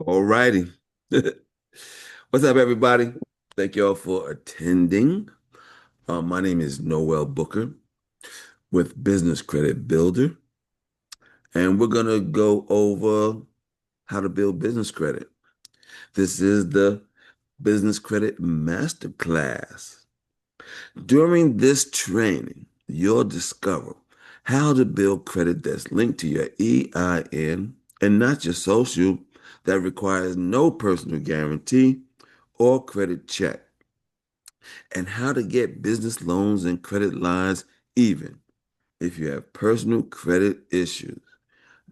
All righty. What's up, everybody? Thank you all for attending. My name is Noel Booker with Business Credit Builder, and we're going to go over how to build business credit. This is the Business Credit Masterclass. During this training, you'll discover how to build credit that's linked to your EIN and not your social, that requires no personal guarantee or credit check, and how to get business loans and credit lines even if you have personal credit issues,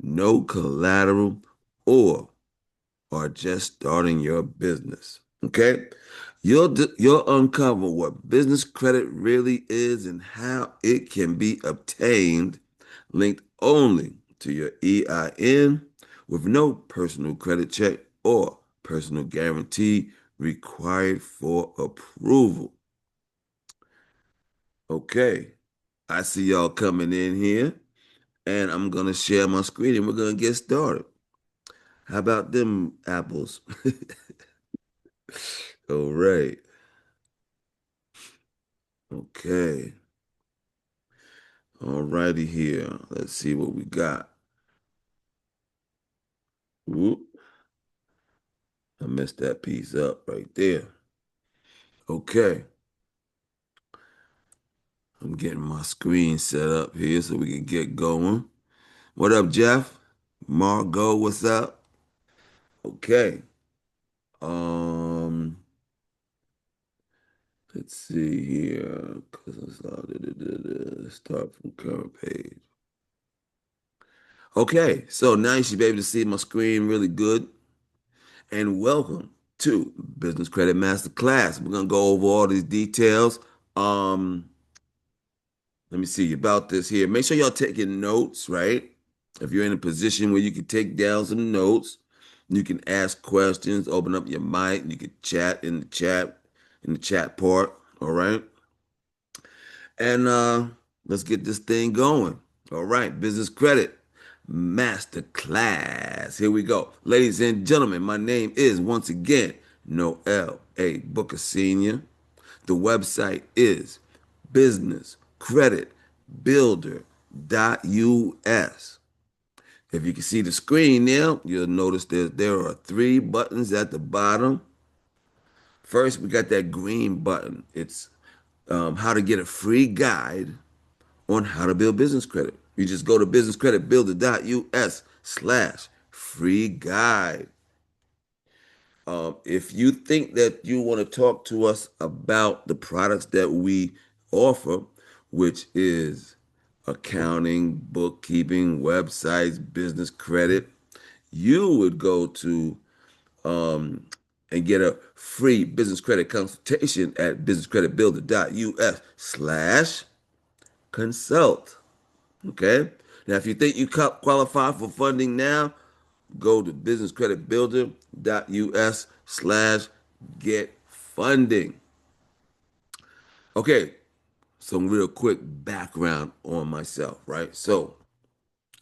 no collateral, or are just starting your business. Okay? You'll uncover what business credit really is and how it can be obtained, linked only to your EIN with no personal credit check or personal guarantee required for approval. Okay, I see y'all coming in here, and I'm gonna share my screen and we're gonna get started. How about them apples? All right. Okay. All righty here. Let's see what we got. Whoop. I messed that piece up right there. Okay. I'm getting my screen set up here so we can get going. What up, Jeff? Margot, what's up? Okay. Um, let's see here. Start from current page. Okay, so now you should be able to see my screen really good. And welcome to Business Credit Master Class. We're gonna go over all these details. Um, Let me see about this here. Make sure y'all taking notes, right? If you're in a position where you can take down some notes, you can ask questions, open up your mic, you can chat in the chat part, all right? And let's get this thing going. All right, business credit master class. Here we go. Ladies and gentlemen, my name is once again Noel A. Booker Sr. The website is businesscreditbuilder.us. If you can see the screen now, you'll notice there are three buttons at the bottom. First, we got that green button. It's how to get a free guide on how to build business credit. You just go to businesscreditbuilder.us/free guide. If you think that you want to talk to us about the products that we offer, which is accounting, bookkeeping, websites, business credit, you would go to um, and get a free business credit consultation at businesscreditbuilder.us/consult. Okay. Now, if you think you qualify for funding now, go to businesscreditbuilder.us/get funding. Okay. Some real quick background on myself, right? So,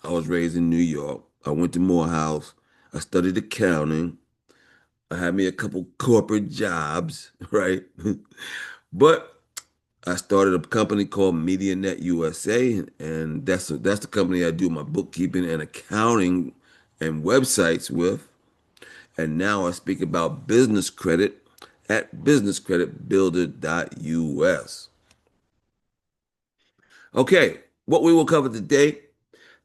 I was raised in New York. I went to Morehouse. I studied accounting. I had me a couple corporate jobs, right? But I started a company called MediaNet USA, and that's the company I do my bookkeeping and accounting and websites with. And now I speak about business credit at businesscreditbuilder.us. Okay, what we will cover today: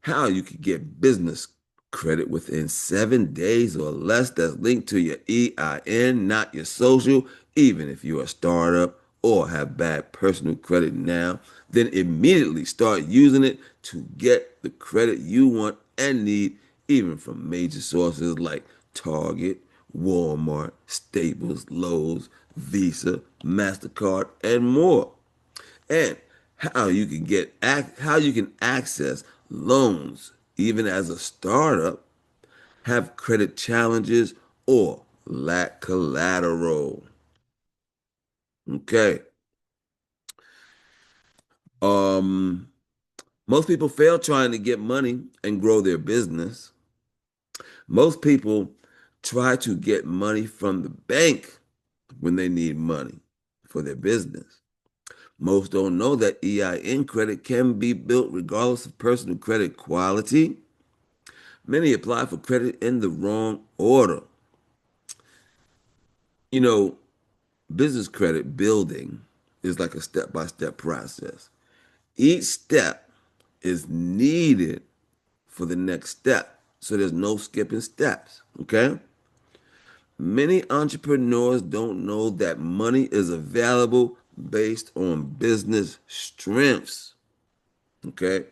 how you can get business credit within 7 days or less that's linked to your EIN, not your social, even if you're a startup or have bad personal credit now, then immediately start using it to get the credit you want and need, even from major sources like Target, Walmart, Staples, Lowe's, Visa, MasterCard, and more, and how you can access loans even as a startup, have credit challenges, or lack collateral. Okay. Um, Most people fail trying to get money and grow their business. Most people try to get money from the bank when they need money for their business. Most don't know that EIN credit can be built regardless of personal credit quality. Many apply for credit in the wrong order. You know, business credit building is like a step by step process. Each step is needed for the next step. So there's no skipping steps. Okay. Many entrepreneurs don't know that money is available based on business strengths. Okay.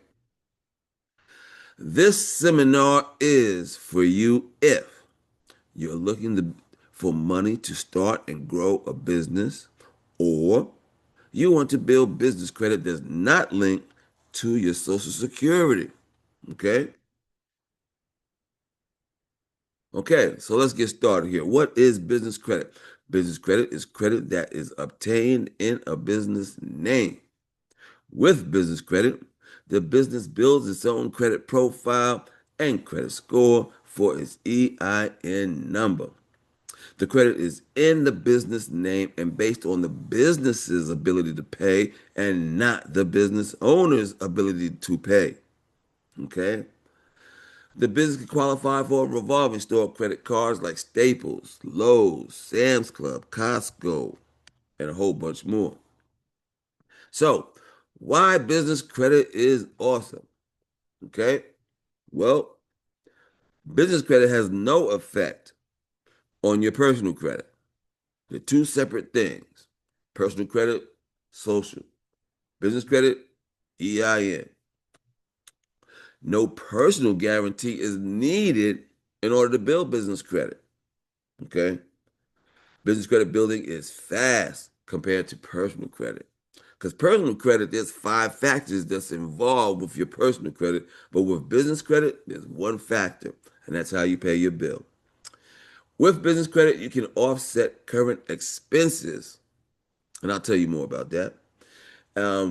This seminar is for you if you're for money to start and grow a business, or you want to build business credit that's not linked to your Social Security. Okay. Okay, so let's get started here. What is business credit? Business credit is credit that is obtained in a business name. With business credit, the business builds its own credit profile and credit score for its EIN number. The credit is in the business name and based on the business's ability to pay and not the business owner's ability to pay. Okay? The business can qualify for revolving store credit cards like Staples, Lowe's, Sam's Club, Costco, and a whole bunch more. So, why business credit is awesome? Okay? Well, business credit has no effect on your personal credit. They're two separate things. Personal credit, social. Business credit, EIN. No personal guarantee is needed in order to build business credit. Okay? Business credit building is fast compared to personal credit. Because personal credit, there's five factors that's involved with your personal credit, but with business credit, there's one factor, and that's how you pay your bill. With business credit, you can offset current expenses, and I'll tell you more about that.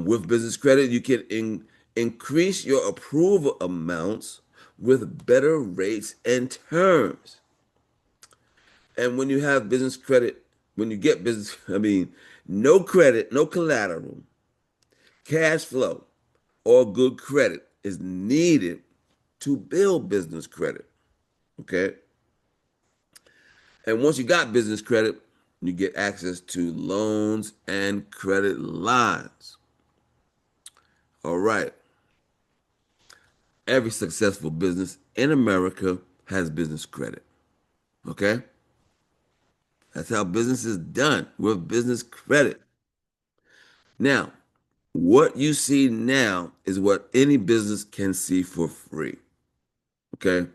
With business credit, you can increase your approval amounts with better rates and terms. And when you have business credit, when you get business, I mean, no credit, no collateral, cash flow, or good credit is needed to build business credit. Okay. And once you got business credit, you get access to loans and credit lines. All right. Every successful business in America has business credit. Okay. That's how business is done with business credit. Now, what you see now is what any business can see for free. Okay.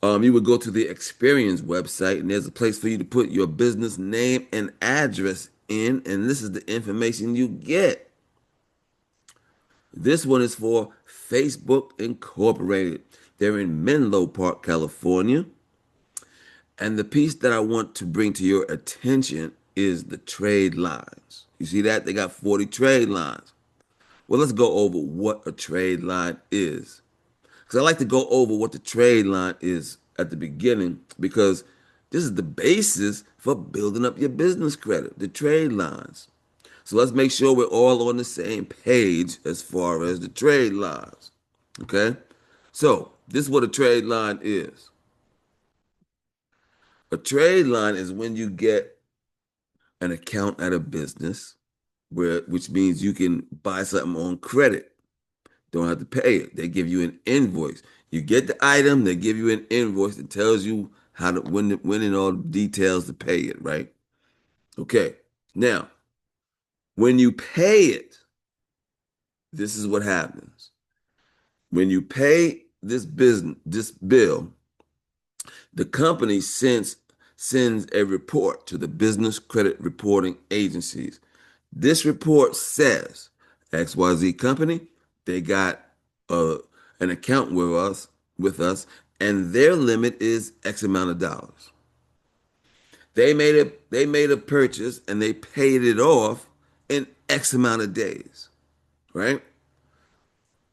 You would go to the Experience website, and there's a place for you to put your business name and address in, and this is the information you get. This one is for Facebook Incorporated. They're in Menlo Park, California. And the piece that I want to bring to your attention is the trade lines. You see that? They got 40 trade lines. Well, let's go over what a trade line is. Because I like to go over what the trade line is at the beginning because this is the basis for building up your business credit, the trade lines. So let's make sure we're all on the same page as far as the trade lines. Okay? So this is what a trade line is. A trade line is when you get an account at a business which means you can buy something on credit. Don't have to pay it. They give you an invoice. You get the item, they give you an invoice that tells you how to when and all the details to pay it, right? Okay. Now, when you pay it, this is what happens. When you pay this bill, the company sends a report to the business credit reporting agencies. This report says XYZ company, they got uh, an account with us, and their limit is X amount of dollars. They made a purchase and they paid it off in X amount of days, right?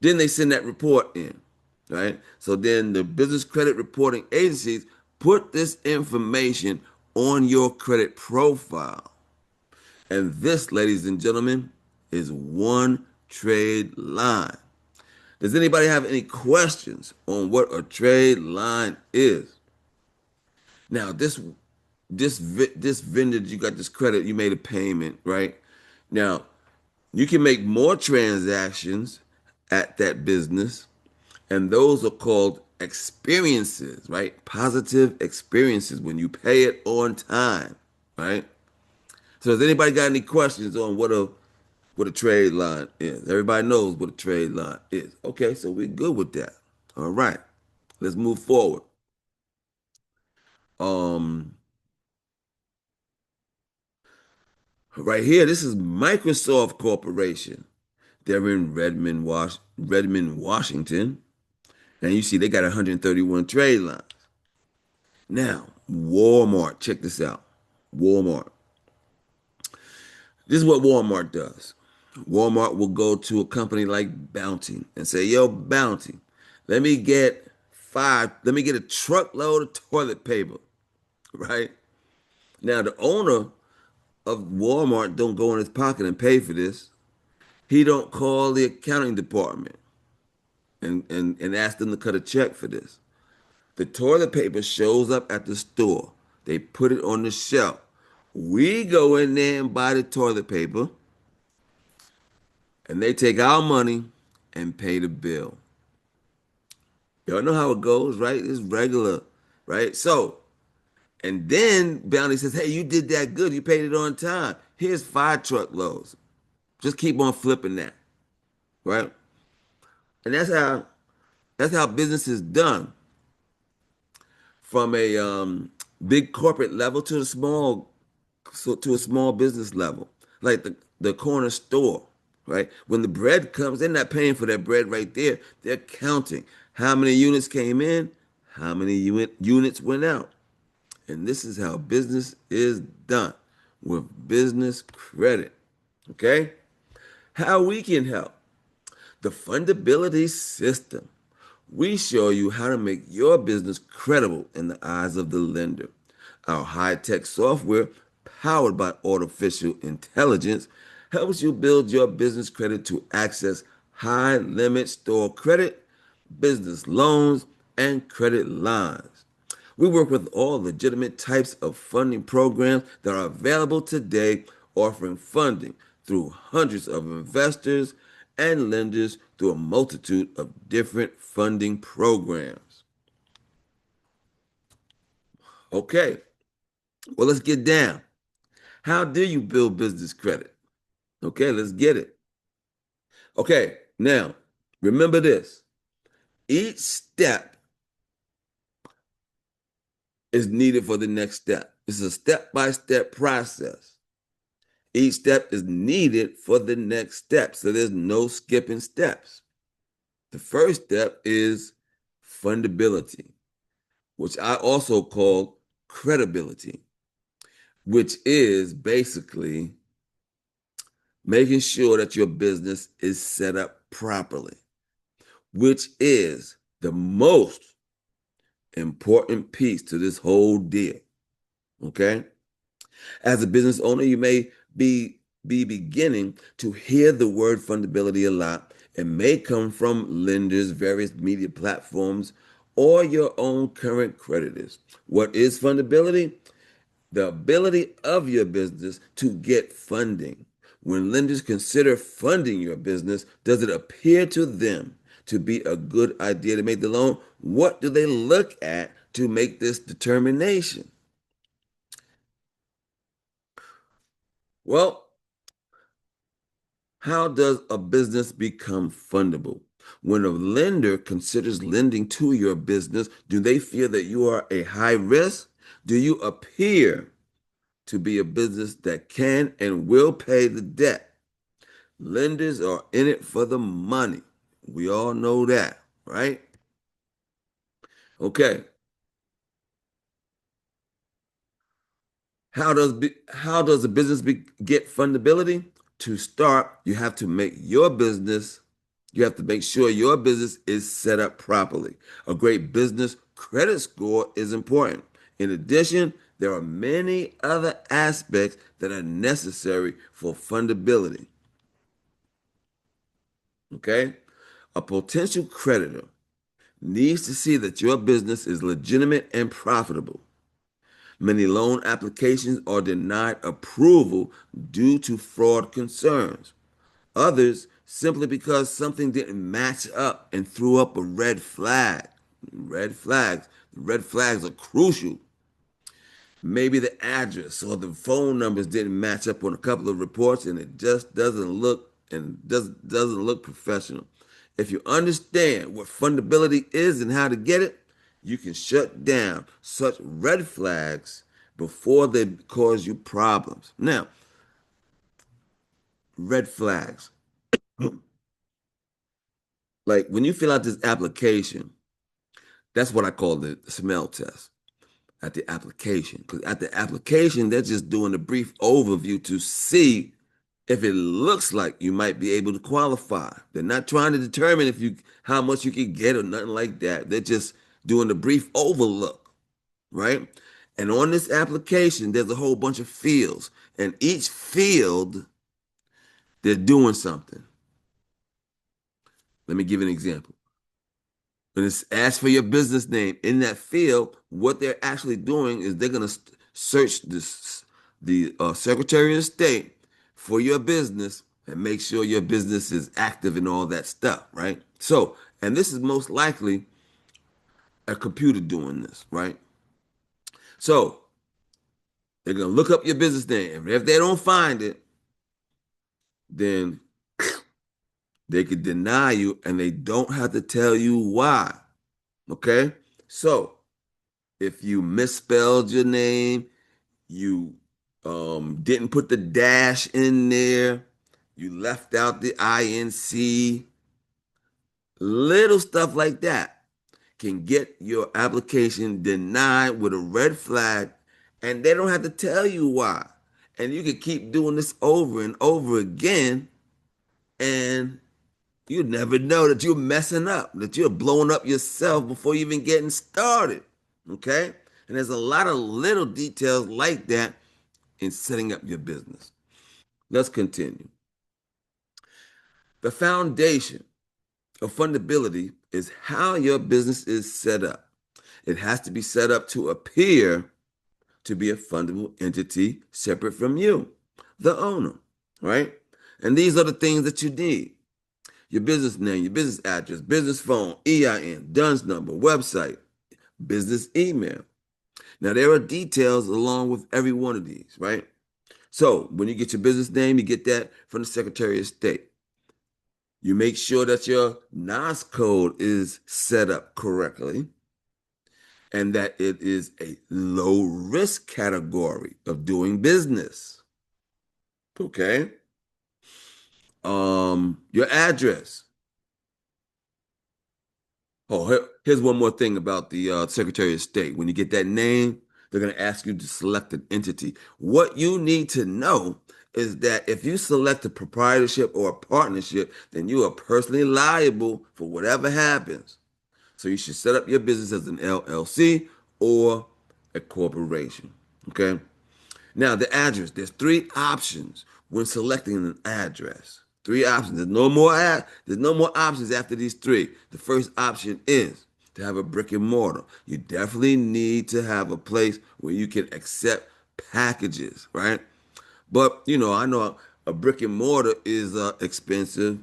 Then they send that report in, right? So then the business credit reporting agencies put this information on your credit profile. And this, ladies and gentlemen, is one trade line. Does anybody have any questions on what a trade line is? Now, this vendor, you got this credit, you made a payment, right? Now, you can make more transactions at that business, and those are called experiences, right? Positive experiences when you pay it on time, right? So, has anybody got any questions on what a trade line is? Everybody knows what a trade line is. Okay, so we're good with that. All right, let's move forward. Um, right here, this is Microsoft Corporation. They're in Redmond, Washington, and you see they got 131 trade lines. Now, Walmart, check this out. Walmart. This is what Walmart does. Walmart will go to a company like Bounty and say, "Yo, Bounty, let me get a truckload of toilet paper," right? Now, the owner of Walmart don't go in his pocket and pay for this. He don't call the accounting department and ask them to cut a check for this. The toilet paper shows up at the store. They put it on the shelf. We go in there and buy the toilet paper, and they take our money and pay the bill. Y'all know how it goes, right? It's regular, right? So, and then Bounty says, "Hey, you did that good. You paid it on time. Here's 5 truckloads. Just keep on flipping that, right?" And that's how business is done from a big corporate level to a small business level, like the corner store, right? When the bread comes, they're not paying for that bread right there. They're counting how many units came in, how many units went out. And this is how business is done with business credit. Okay? How we can help. The fundability system. We show you how to make your business credible in the eyes of the lender. Our high tech software, powered by artificial intelligence, helps you build your business credit to access high limit store credit, business loans, and credit lines. We work with all legitimate types of funding programs that are available today, offering funding through hundreds of investors and lenders through a multitude of different funding programs. Okay, well, let's get down. How do you build business credit? Okay, let's get it. Okay, now remember this, each step is needed for the next step. It's a step by step process. Each step is needed for the next step. So there's no skipping steps. The first step is fundability, which I also call credibility, which is basically making sure that your business is set up properly, which is the most important piece to this whole deal. Okay? As a business owner, you may be beginning to hear the word fundability a lot. It may come from lenders, various media platforms, or your own current creditors. What is fundability? The ability of your business to get funding. When lenders consider funding your business, does it appear to them to be a good idea to make the loan? What do they look at to make this determination? Well, how does a business become fundable? When a lender considers lending to your business, do they feel that you are a high risk? Do you appear to be a business that can and will pay the debt? Lenders are in it for the money. We all know that, right? Okay. How does a business get fundability? To start, you have to make sure your business is set up properly. A great business credit score is important. In addition, there are many other aspects that are necessary for fundability. Okay? A potential creditor needs to see that your business is legitimate and profitable. Many loan applications are denied approval due to fraud concerns. Others simply because something didn't match up and threw up a red flag. Red flags. Red flags are crucial. Maybe the address or the phone numbers didn't match up on a couple of reports and it just doesn't look professional. If you understand what fundability is and how to get it, you can shut down such red flags before they cause you problems. Now, red flags. Like when you fill out this application, that's what I call the smell test at the application. Because at the application, they're just doing a brief overview to see if it looks like you might be able to qualify. They're not trying to determine if you how much you can get or nothing like that. They're just doing a brief overlook, right? And on this application, there's a whole bunch of fields, and each field they're doing something. Let me give you an example. When it's asked for your business name in that field, what they're actually doing is they're going to search the Secretary of State for your business and make sure your business is active and all that stuff, right? So, and this is most likely a computer doing this, right? So they're going to look up your business name. If they don't find it, then they could deny you and they don't have to tell you why. Okay? So if you misspelled your name, you didn't put the dash in there, you left out the INC, little stuff like that can get your application denied with a red flag, and they don't have to tell you why. And you can keep doing this over and over again, and you never know that you're messing up, that you're blowing up yourself before you even getting started. Okay? And there's a lot of little details like that in setting up your business. Let's continue. The foundation of fundability is how your business is set up. It has to be set up to appear to be a fundable entity separate from you, the owner, right? And these are the things that you need: your business name, your business address, business phone, EIN, DUNS number, website, business email. Now, there are details along with every one of these, right? So, when you get your business name, you get that from the Secretary of State. You make sure that your NOS code is set up correctly and that it is a low risk category of doing business. Okay. Your address. Oh, here's one more thing about the Secretary of State. When you get that name, they're going to ask you to select an entity. What you need to know is that if you select a proprietorship or a partnership, then you are personally liable for whatever happens. So you should set up your business as an LLC or a corporation. Okay. Now the address. There's three options when selecting an address. Three options. There's no more options after these three. The first option is to have a brick and mortar. You definitely need to have a place where you can accept packages, right? But I know a brick and mortar is expensive.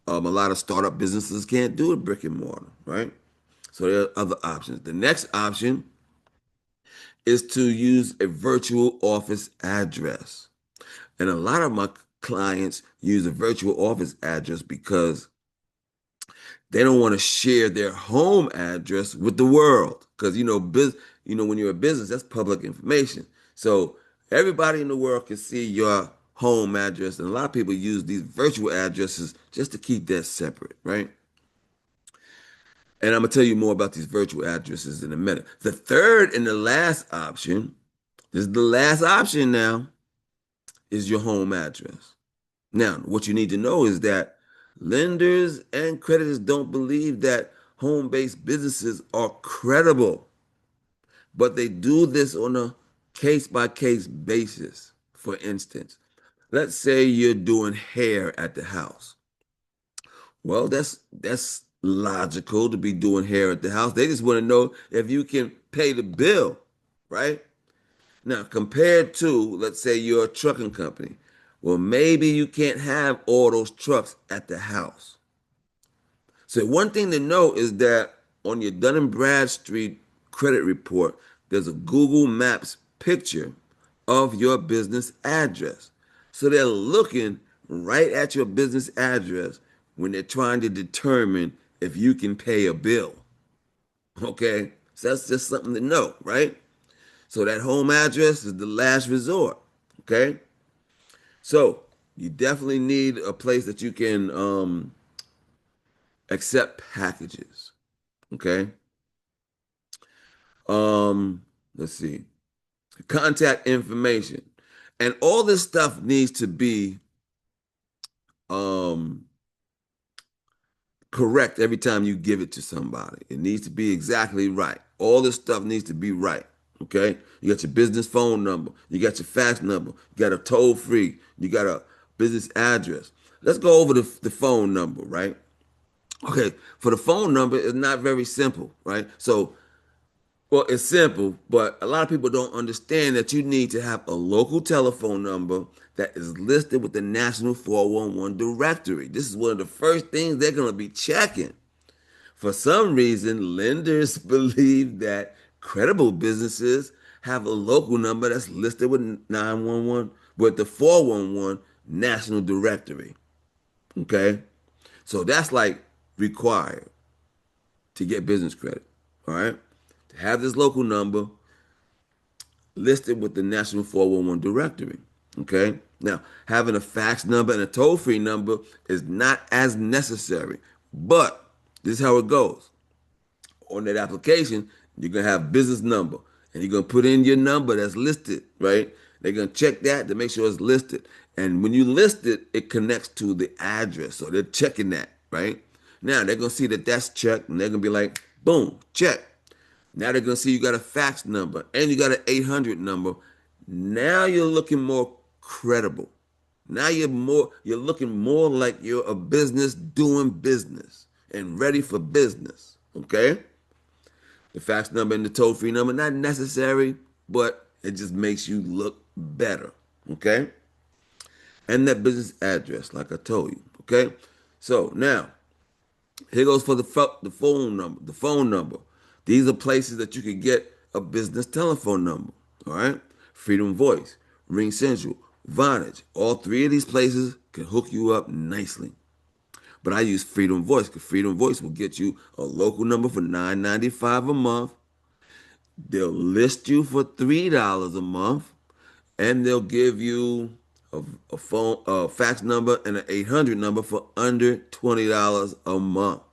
A lot of startup businesses can't do a brick and mortar, right? So there are other options. The next option is to use a virtual office address. And a lot of my clients use a virtual office address because they don't want to share their home address with the world. Because when you're a business, that's public information. So everybody in the world can see your home address. And a lot of people use these virtual addresses just to keep that separate, right? And I'm gonna tell you more about these virtual addresses in a minute. The third and the last option, this is the last option now, is your home address. Now, what you need to know is that lenders and creditors don't believe that home-based businesses are credible. but they do this on a case by case basis. For instance, let's say you're doing hair at the house. Well, that's logical to be doing hair at the house. They just want to know if you can pay the bill, right? Now, compared to, let's say you're a trucking company. Well, maybe you can't have all those trucks at the house. So one thing to know is that on your Dun and Bradstreet credit report, there's a Google Maps picture of your business address. So they're looking right at your business address when they're trying to determine if you can pay a bill. Okay? So that's just something to know, right? So that home address is the last resort. Okay? So you definitely need a place that you can accept packages. Okay? Let's see. Contact information. And all this stuff needs to be um correct every time you give it to somebody. It needs to be exactly right. All this stuff needs to be right. Okay? You got your business phone number, you got your fax number, you got a toll free, you got a business address. Let's go over the phone number, right? Okay, for the phone number, it's not very simple, right? So well, it's simple, but a lot of people don't understand that you need to have a local telephone number that is listed with the National 411 directory. This is one of the first things they're going to be checking. For some reason, lenders believe that credible businesses have a local number that's listed with 911, with the 411 National Directory. Okay? So that's like required to get business credit. All right? To have this local number listed with the National 411 directory. Okay? Now, having a fax number and a toll free number is not as necessary, but this is how it goes. On that application, you're going to have business number and you're going to put in your number that's listed, right? They're going to check that to make sure it's listed. And when you list it, it connects to the address. So they're checking that, right? Now they're going to see that that's checked and they're going to be like, boom, check. Now they're gonna see you got a fax number and you got an 800 number. Now you're looking more credible. Now you're looking more like you're a business doing business and ready for business. Okay? The fax number and the toll free number, not necessary, but it just makes you look better. Okay? And that business address, like I told you. Okay? So now here goes for the phone number. The phone number. These are places that you can get a business telephone number. All right. Freedom Voice, Ring Central, Vonage. All three of these places can hook you up nicely. But I use Freedom Voice because Freedom Voice will get you a local number for $9.95 a month. They'll list you for $3 a month, and they'll give you a phone, a fax number, and an 800 number for under $20 a month.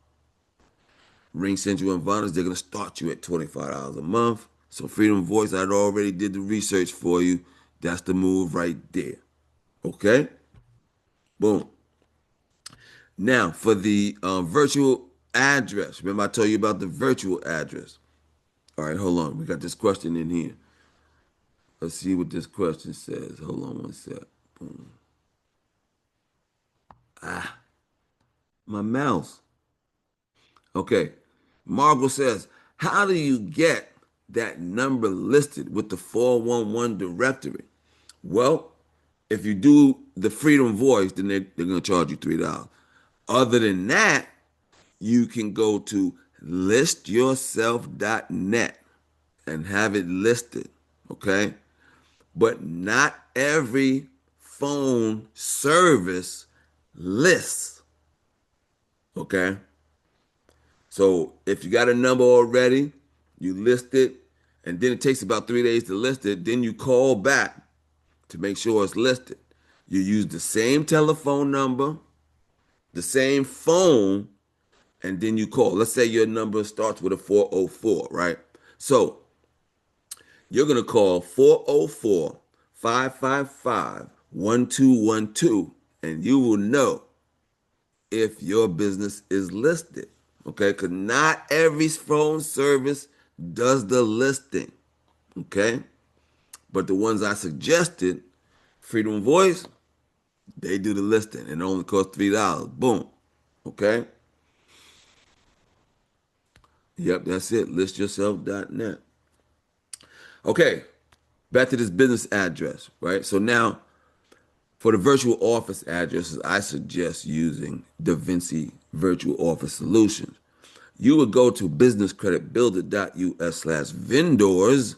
Ring Central and Vonage, they're going to start you at $25 a month. So Freedom Voice, I already did the research for you. That's the move right there. Okay? Boom. Now, for the virtual address. Remember I told you about the virtual address. All right, hold on. We got this question in here. Let's see what this question says. Hold on one sec. Boom. My mouse. Okay. Margot says, how do you get that number listed with the 411 directory? Well, if you do the Freedom Voice, then they're going to charge you $3. Other than that, you can go to listyourself.net and have it listed, okay? But not every phone service lists, okay? So if you got a number already, you list it, and then it takes about 3 days to list it. Then you call back to make sure it's listed. You use the same telephone number, the same phone, and then you call. Let's say your number starts with a 404, right? So you're going to call 404-555-1212, and you will know if your business is listed. Okay, because not every phone service does the listing. Okay. But the ones I suggested, Freedom of Voice, they do the listing and it only costs $3. Boom. Okay. Yep, that's it. Listyourself.net. Okay. Back to this business address, right? So now for the virtual office addresses, I suggest using DaVinci Virtual Office Solutions. You would go to businesscreditbuilder.us/vendors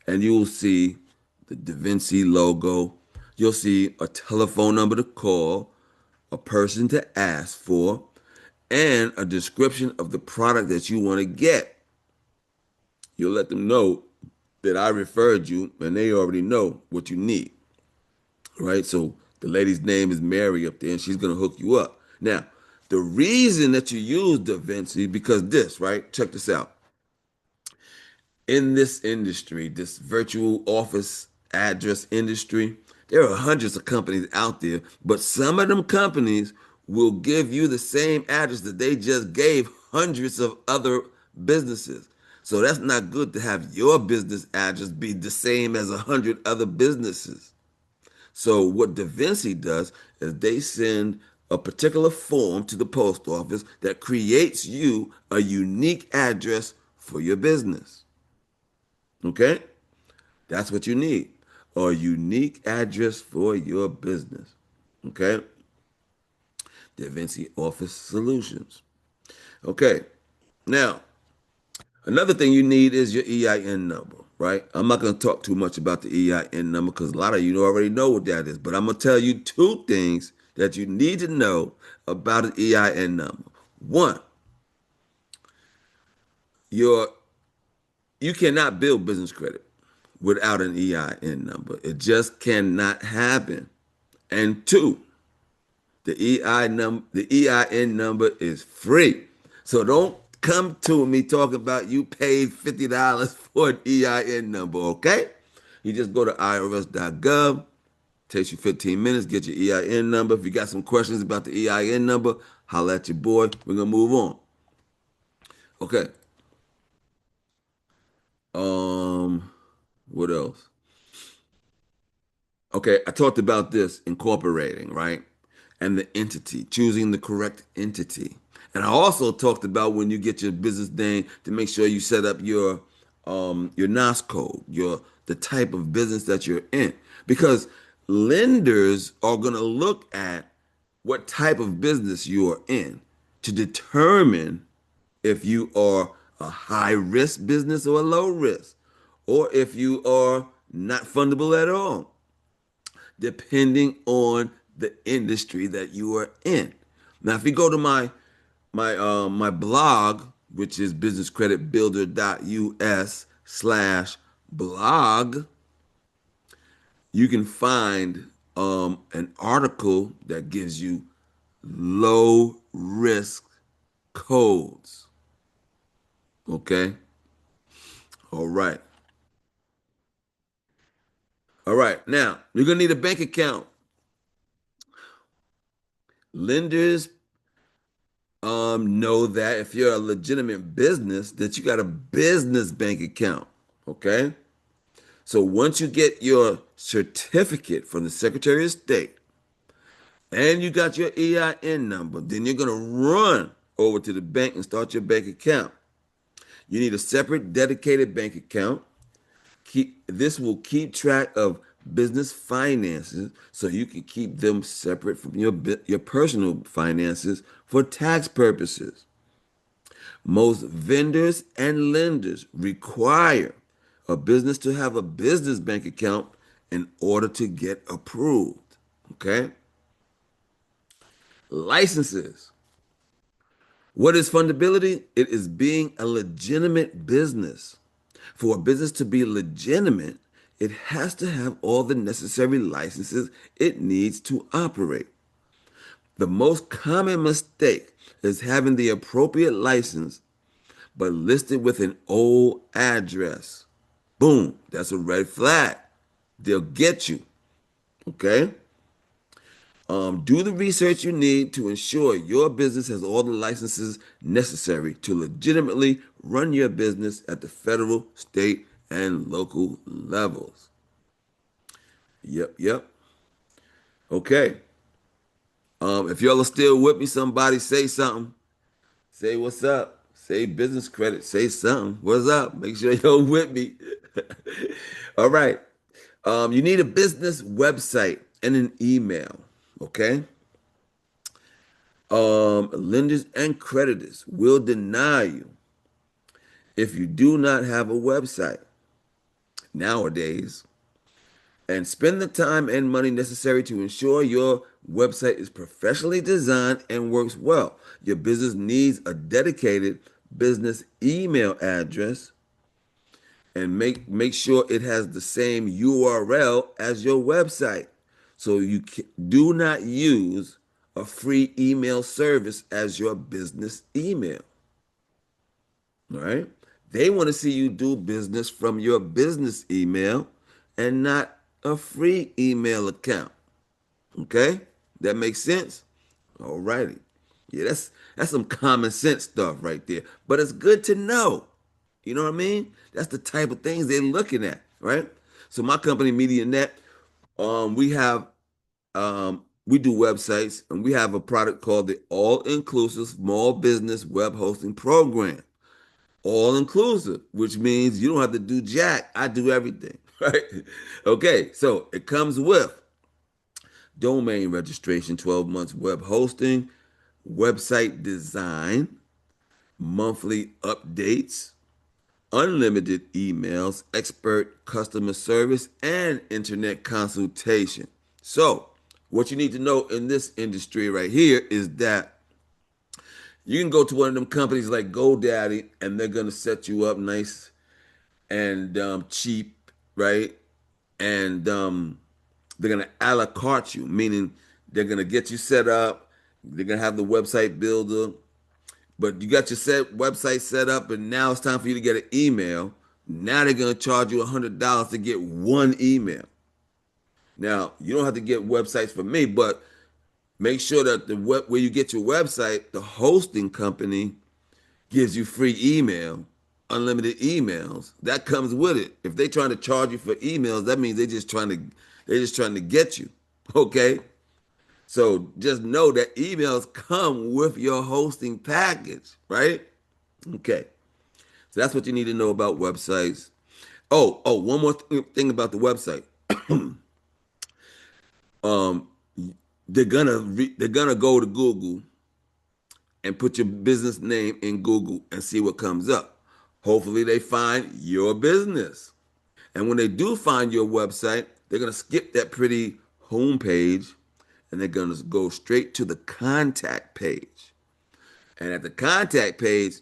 and you will see the DaVinci logo. You'll see a telephone number to call, a person to ask for, and a description of the product that you want to get. You'll let them know that I referred you and they already know what you need, right? So the lady's name is Mary up there and she's going to hook you up. Now, the reason that you use DaVinci, because this, right? Check this out. In this industry, this virtual office address industry, there are hundreds of companies out there, but some of them companies will give you the same address that they just gave hundreds of other businesses. So that's not good to have your business address be the same as 100 other businesses. So what DaVinci does is they send a particular form to the post office that creates you a unique address for your business. Okay? That's what you need. A unique address for your business. Okay? Da Vinci Office Solutions. Okay. Now, another thing you need is your EIN number, right? I'm not going to talk too much about the EIN number because a lot of you already know what that is, but I'm going to tell you two things that you need to know about an EIN number. One, your you cannot build business credit without an EIN number. It just cannot happen. And two, the EIN number is free. So don't come to me talking about you paid $50 for an EIN number, okay? You just go to irs.gov, takes you 15 minutes, get your EIN number. If you got some questions about the EIN number, holla at your boy. We're gonna move on. Okay. Um, what else? Okay, I talked about this incorporating, right? And the entity, choosing the correct entity. And I also talked about when you get your business name to make sure you set up your NOS code, your the type of business that you're in. Because lenders are gonna look at what type of business you are in to determine if you are a high risk business or a low risk, or if you are not fundable at all depending on the industry that you are in. Now, if you go to my blog, which is businesscreditbuilder.us/blog, you can find an article that gives you low risk codes. Okay. All right. All right. Now, you're going to need a bank account. Lenders know that if you're a legitimate business, that you got a business bank account. Okay. So once you get your certificate from the Secretary of State and you got your EIN number, then you're going to run over to the bank and start your bank account. You need a separate dedicated bank account. This will keep track of business finances so you can keep them separate from your personal finances for tax purposes. Most vendors and lenders require a business to have a business bank account in order to get approved. Okay? Licenses. What is fundability? It is being a legitimate business. For a business to be legitimate, it has to have all the necessary licenses it needs to operate. The most common mistake is having the appropriate license but listed with an old address. Boom, that's a red flag. They'll get you. Okay? Do the research you need to ensure your business has all the licenses necessary to legitimately run your business at the federal, state, and local levels. Yep, yep. Okay. If y'all are still with me, somebody say something. Say what's up. Say business credit. Say something. What's up? Make sure you're with me. All right. You need a business website and an email. Okay. Lenders and creditors will deny you if you do not have a website nowadays, and spend the time and money necessary to ensure your website is professionally designed and works well. Your business needs a dedicated business email address, and make sure it has the same URL as your website. So do not use a free email service as your business email. All right? They want to see you do business from your business email and not a free email account. Okay? That makes sense? All righty. Yeah, that's some common sense stuff right there. But it's good to know. You know what I mean? That's the type of things they're looking at, right? So my company, MediaNet, we do websites, and we have a product called the All Inclusive Small Business Web Hosting Program. All inclusive, which means you don't have to do jack. I do everything, right? Okay, so it comes with domain registration, 12 months web hosting, website design, monthly updates, unlimited emails, expert customer service, and internet consultation. So, what you need to know in this industry right here is that you can go to one of them companies like GoDaddy, and they're going to set you up nice and cheap, right? And they're gonna a la carte you, meaning they're gonna get you set up. They're gonna have the website builder, but you got your website set up, and now it's time for you to get an email. Now they're gonna charge you $100 to get one email. Now you don't have to get websites from me, but make sure that the web where you get your website, the hosting company gives you free email, unlimited emails. That comes with it. If they're trying to charge you for emails, that means they're just trying to get you. Okay? So just know that emails come with your hosting package, right? Okay. So that's what you need to know about websites. One more thing about the website. Um, they're gonna go to Google and put your business name in Google and see what comes up. Hopefully, they find your business. And when they do find your website, they're going to skip that pretty home page, and they're going to go straight to the contact page. And at the contact page,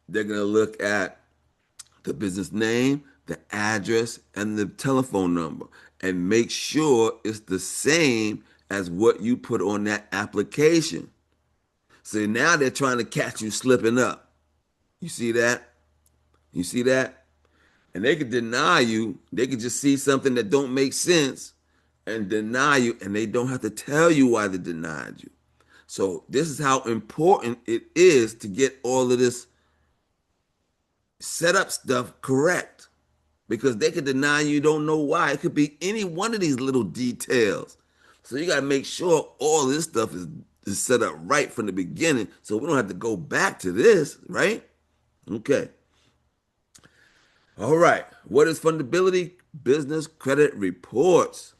they're going to look at the business name, the address, and the telephone number, and make sure it's the same as what you put on that application. So now they're trying to catch you slipping up. You see that? You see that? And they could deny you. They could just see something that don't make sense and deny you, and they don't have to tell you why they denied you. So this is how important it is to get all of this setup stuff correct, because they could deny you, don't know why. It could be any one of these little details. So you got to make sure all this stuff is set up right from the beginning, so we don't have to go back to this, right? Okay. All right. What is fundability? Business credit reports.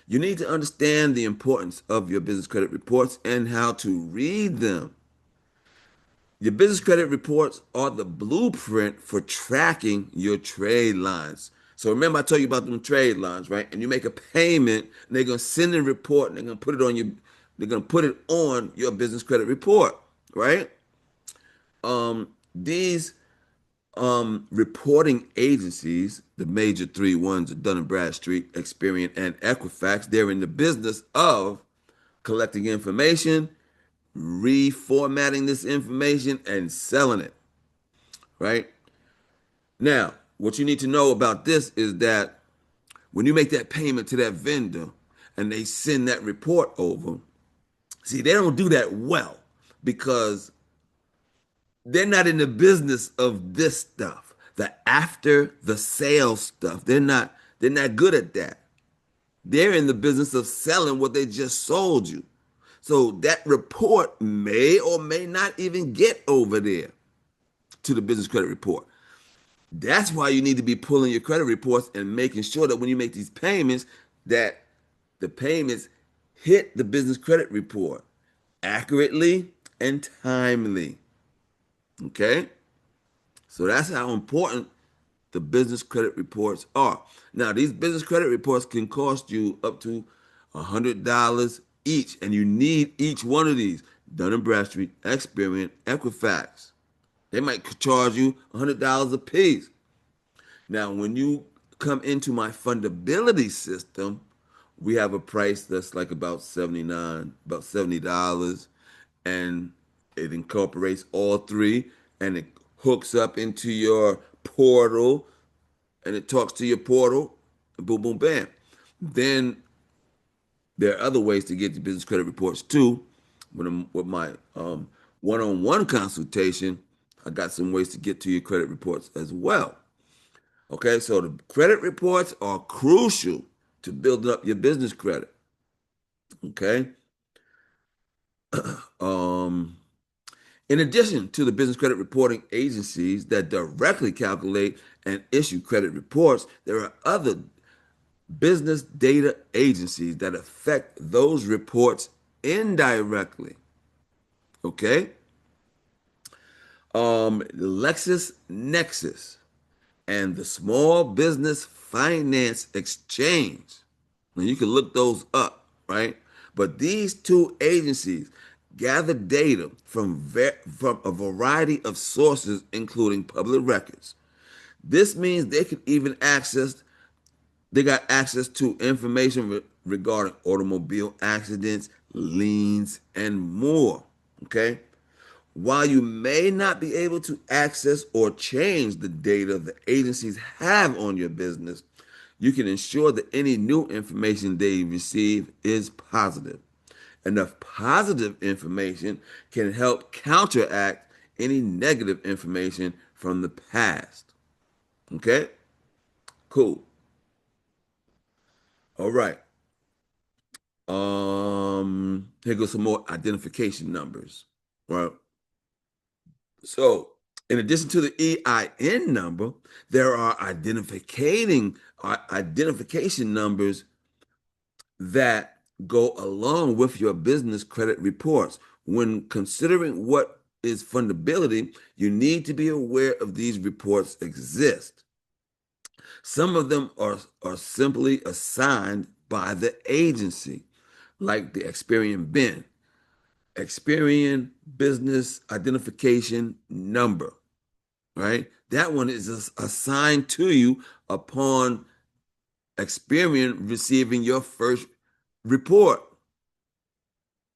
You need to understand the importance of your business credit reports and how to read them. Your business credit reports are the blueprint for tracking your trade lines. So remember, I told you about them trade lines, right? And you make a payment, and they're gonna send a report, and they're gonna put it on your business credit report, right? These reporting agencies, the major three ones are Dun& Bradstreet, Experian, and Equifax. They're in the business of collecting information, reformatting this information, and selling it, right? Now, what you need to know about this is that when you make that payment to that vendor and they send that report over, see, they don't do that well because they're not in the business of this stuff. the after the sale stuff. They're not good at that. They're in the business of selling what they just sold you. So that report may or may not even get over there to the business credit report. That's why you need to be pulling your credit reports and making sure that when you make these payments, that the payments hit the business credit report accurately and timely. Okay? So that's how important the business credit reports are. Now, these business credit reports can cost you up to $100 each, and you need each one of these. Dun& and Bradstreet, Experian, Equifax. They might charge you $100 a piece. Now, when you come into my fundability system, we have a price that's like about 79, about $70, and it incorporates all three, and it hooks up into your portal, and it talks to your portal, boom, boom, bam. Then there are other ways to get the business credit reports too. With my one-on-one consultation, I got some ways to get to your credit reports as well. Okay, so the credit reports are crucial to building up your business credit. Okay. Um, in addition to the business credit reporting agencies that directly calculate and issue credit reports, there are other business data agencies that affect those reports indirectly. Okay. LexisNexis and the Small Business Finance Exchange. Now you can look those up, right? But these two agencies gather data from a variety of sources, including public records. This means they got access to information regarding automobile accidents, liens, and more. Okay. While you may not be able to access or change the data the agencies have on your business, you can ensure that any new information they receive is positive. Enough positive information can help counteract any negative information from the past. Okay? Cool. All right. Here goes some more identification numbers. Right. So, in addition to the EIN number, there are identification numbers that go along with your business credit reports. When considering what is fundability, you need to be aware of these reports exist. Some of them are simply assigned by the agency, like the Experian BIN, Experian Business Identification Number, right? That one is assigned to you upon Experian receiving your first report.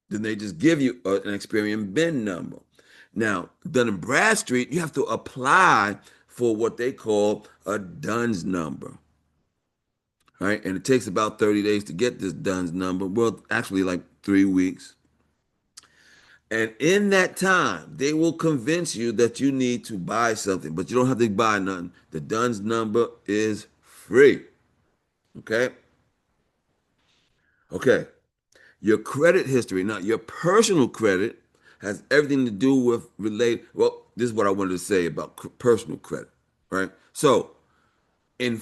Then they just give you an Experian BIN number. Now, Dun& Bradstreet, you have to apply for what they call a DUNS number, right? And it takes about 30 days to get this DUNS number. Well, actually, like 3 weeks. And in that time, they will convince you that you need to buy something, but you don't have to buy nothing. The DUNS number is free. Okay? Okay. Your credit history. Now, your personal credit has everything to do with well, this is what I wanted to say about personal credit, right? So, in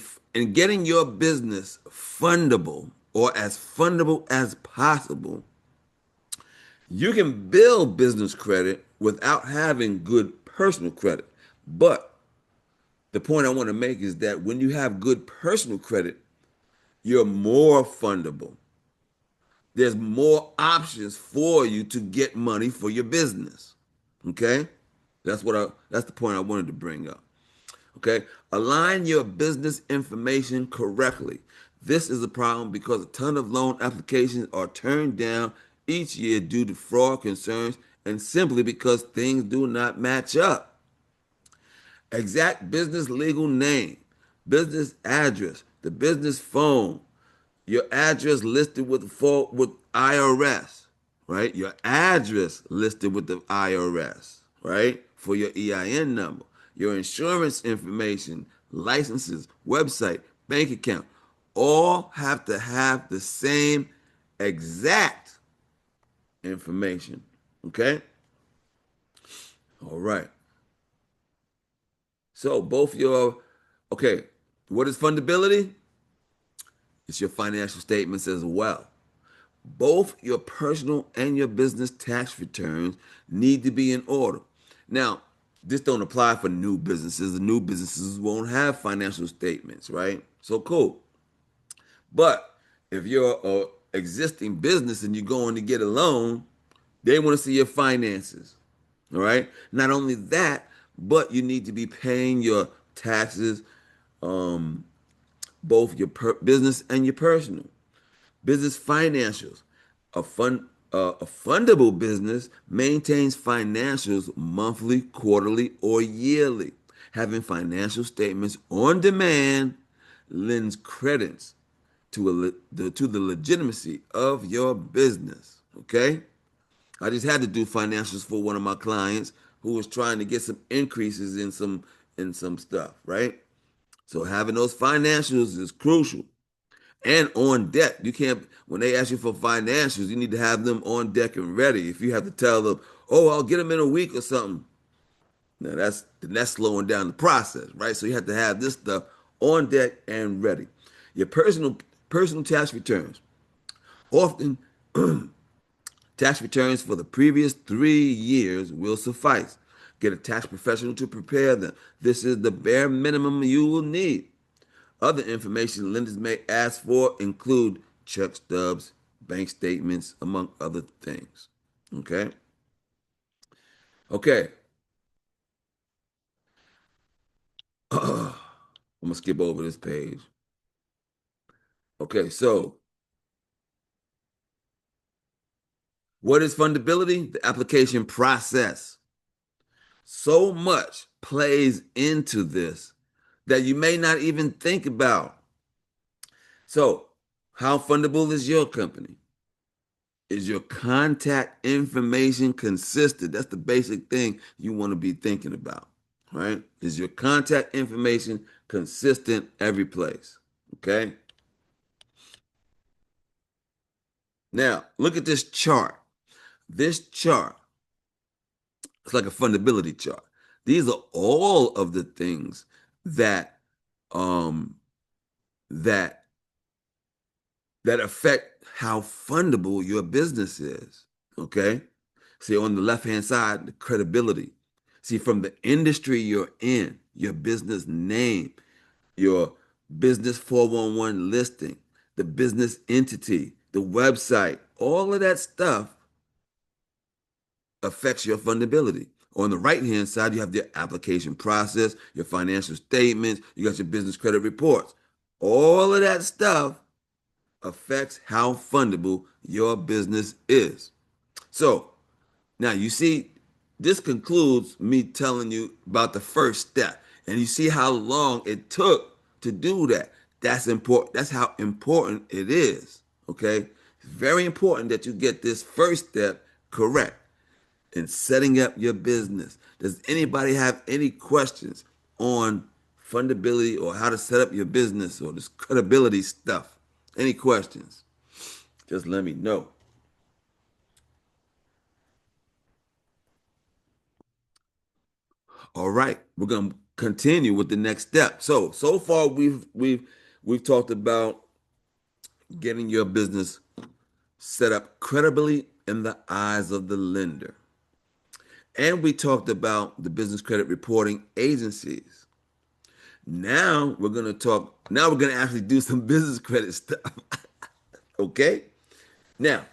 getting your business fundable or as fundable as possible, you can build business credit without having good personal credit. But the point I want to make is that when you have good personal credit, you're more fundable. There's more options for you to get money for your business. Okay? That's the point I wanted to bring up. Okay? Align your business information correctly. This is a problem because a ton of loan applications are turned down each year due to fraud concerns and simply because things do not match up. Exact business legal name, business address, the business phone, your address listed with IRS, right? Your address listed with the IRS, right? For your EIN number. your insurance information, licenses, website, bank account, all have to have the same exact information. Okay? All right. So both your, okay, what is fundability? It's your financial statements as well. Both your personal and your business tax returns need to be in order. Now, this don't apply for new businesses. The new businesses won't have financial statements, right? So cool. But if you're a existing business and you're going to get a loan, they want to see your finances. All right. Not only that, but you need to be paying your taxes, both your business and your personal. Business financials. A fundable business maintains financials monthly, quarterly, or yearly. Having financial statements on demand lends credence to the legitimacy of your business. Okay? I just had to do financials for one of my clients who was trying to get some increases in some stuff, right? So having those financials is crucial and on deck. You can't, when they ask you for financials, you need to have them on deck and ready. If you have to tell them, oh, I'll get them in a week or something, now that's slowing down the process, right? So you have to have this stuff on deck and ready. Your personal tax returns. Often, tax returns for the previous 3 years will suffice. Get a tax professional to prepare them. This is the bare minimum you will need. Other information lenders may ask for include check stubs, bank statements, among other things. Okay? Okay. I'm going to skip over this page. Okay, so what is fundability? The application process. So much plays into this that you may not even think about. So, how fundable is your company? Is your contact information consistent? That's the basic thing you want to be thinking about, right? Is your contact information consistent every place? Okay. Now, look at this chart. This chart is like a fundability chart. These are all of the things that um that that affect how fundable your business is. Okay. See, on the left hand side, the credibility. See, from the industry you're in, your business name, your business 411 listing, the business entity, the website, all of that stuff affects your fundability. On the right hand side, you have the application process, your financial statements, you got your business credit reports. All of that stuff affects how fundable your business is. So now you see, this concludes me telling you about the first step. And you see how long it took to do that. That's important. That's how important it is. Okay. It's very important that you get this first step correct in setting up your business. Does anybody have any questions on fundability or how to set up your business or this credibility stuff? Any questions? Just let me know. All right, we're gonna continue with the next step. So far we've talked about getting your business set up credibly in the eyes of the lender. And we talked about the business credit reporting agencies. Now we're gonna actually do some business credit stuff. Okay? Now,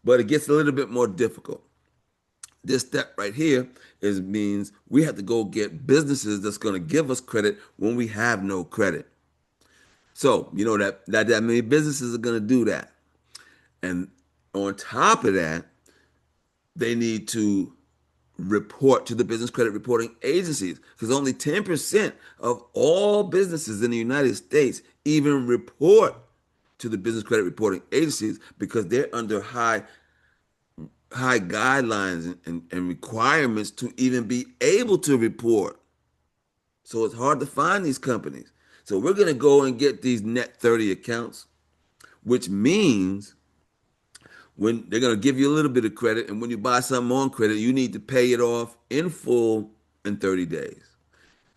but it gets a little bit more difficult. This step right here is means we have to go get businesses that's going to give us credit when we have no credit. So you know that many businesses are going to do that, and on top of that, they need to report to the business credit reporting agencies because only 10% of all businesses in the United States even report to the business credit reporting agencies because they're under high guidelines and requirements to even be able to report. So it's hard to find these companies. So we're going to go and get these net 30 accounts, which means when they're going to give you a little bit of credit, and when you buy something on credit, you need to pay it off in full in 30 days.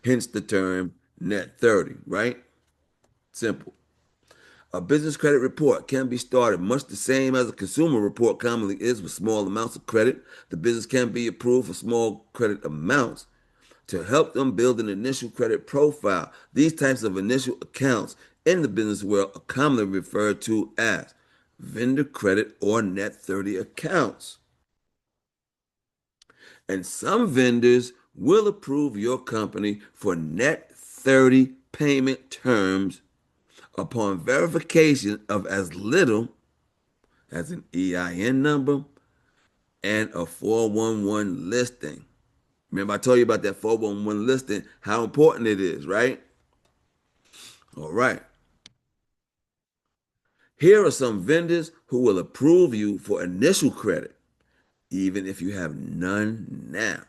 Hence the term net 30, right? Simple. A business credit report can be started much the same as a consumer report commonly is with small amounts of credit. The business can be approved for small credit amounts to help them build an initial credit profile. These types of initial accounts in the business world are commonly referred to as vendor credit or net 30 accounts. And some vendors will approve your company for net 30 payment terms upon verification of as little as an EIN number and a 411 listing. Remember, I told you about that 411 listing, how important it is, right? All right. Here are some vendors who will approve you for initial credit, even if you have none now.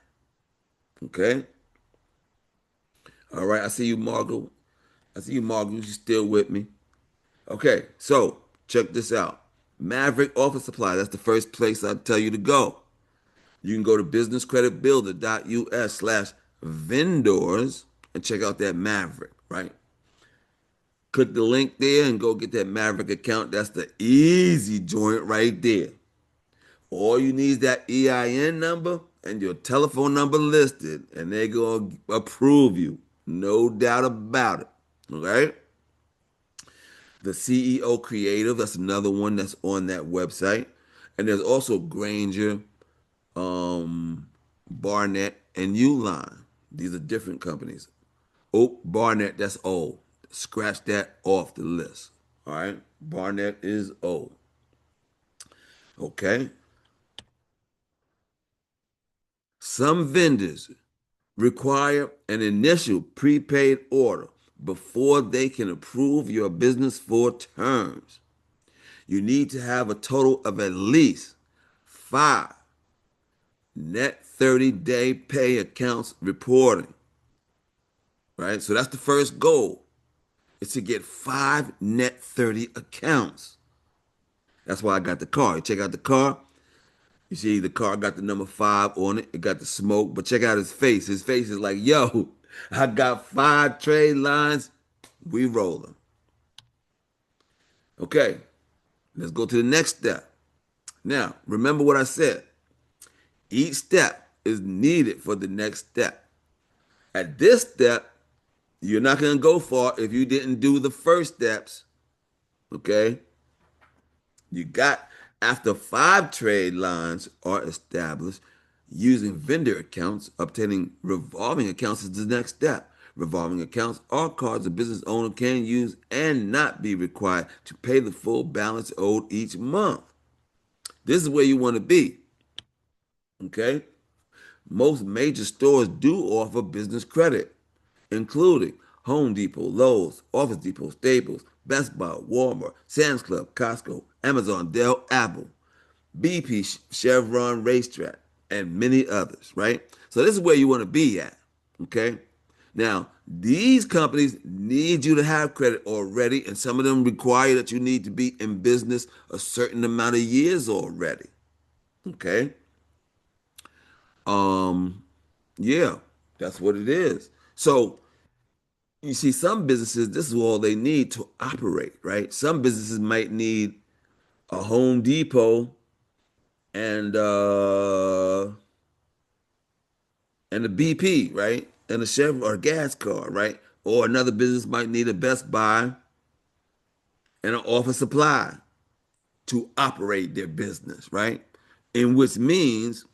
Okay? All right. I see you, Margot. I see you, Margot. You're still with me. Okay. So, check this out. Maverick Office Supply. That's the first place I'd tell you to go. You can go to businesscreditbuilder.us/vendors and check out that Maverick, right? Click the link there and go get that Maverick account. That's the easy joint right there. All you need is that EIN number and your telephone number listed, and they're going to approve you. No doubt about it. Okay? The CEO Creative, that's another one that's on that website. And there's also Granger, um, Barnett, and Uline. These are different companies. Oh, Barnett, that's old. Scratch that off the list. All right? Barnett is old. Okay? Some vendors require an initial prepaid order before they can approve your business for terms. You need to have a total of at least five net 30-day pay accounts reporting, right? So that's the first goal, is to get five net 30 accounts. That's why I got the car. You check out the car. You see the car got the number 5 on it. It got the smoke, but check out his face. His face is like, yo, I got 5 trade lines. We rolling. Okay, let's go to the next step. Now, remember what I said. Each step is needed for the next step. At this step, you're not going to go far if you didn't do the first steps. Okay? You got, after 5 trade lines are established, using vendor accounts, obtaining revolving accounts is the next step. Revolving accounts are cards a business owner can use and not be required to pay the full balance owed each month. This is where you want to be. Okay? Most major stores do offer business credit, including Home Depot, Lowe's, Office Depot, Staples, Best Buy, Walmart, Sam's Club, Costco, Amazon, Dell, Apple, BP, Chevron, Racetrack, and many others, right? So this is where you want to be at, okay? Now, these companies need you to have credit already, and some of them require that you need to be in business a certain amount of years already, okay? Um, yeah, that's what it is. So you see, some businesses, this is all they need to operate, right? Some businesses might need a Home Depot and and a BP, right? And a Chevy or a gas car, right? Or another business might need a Best Buy and an Office Supply to operate their business, right? In which means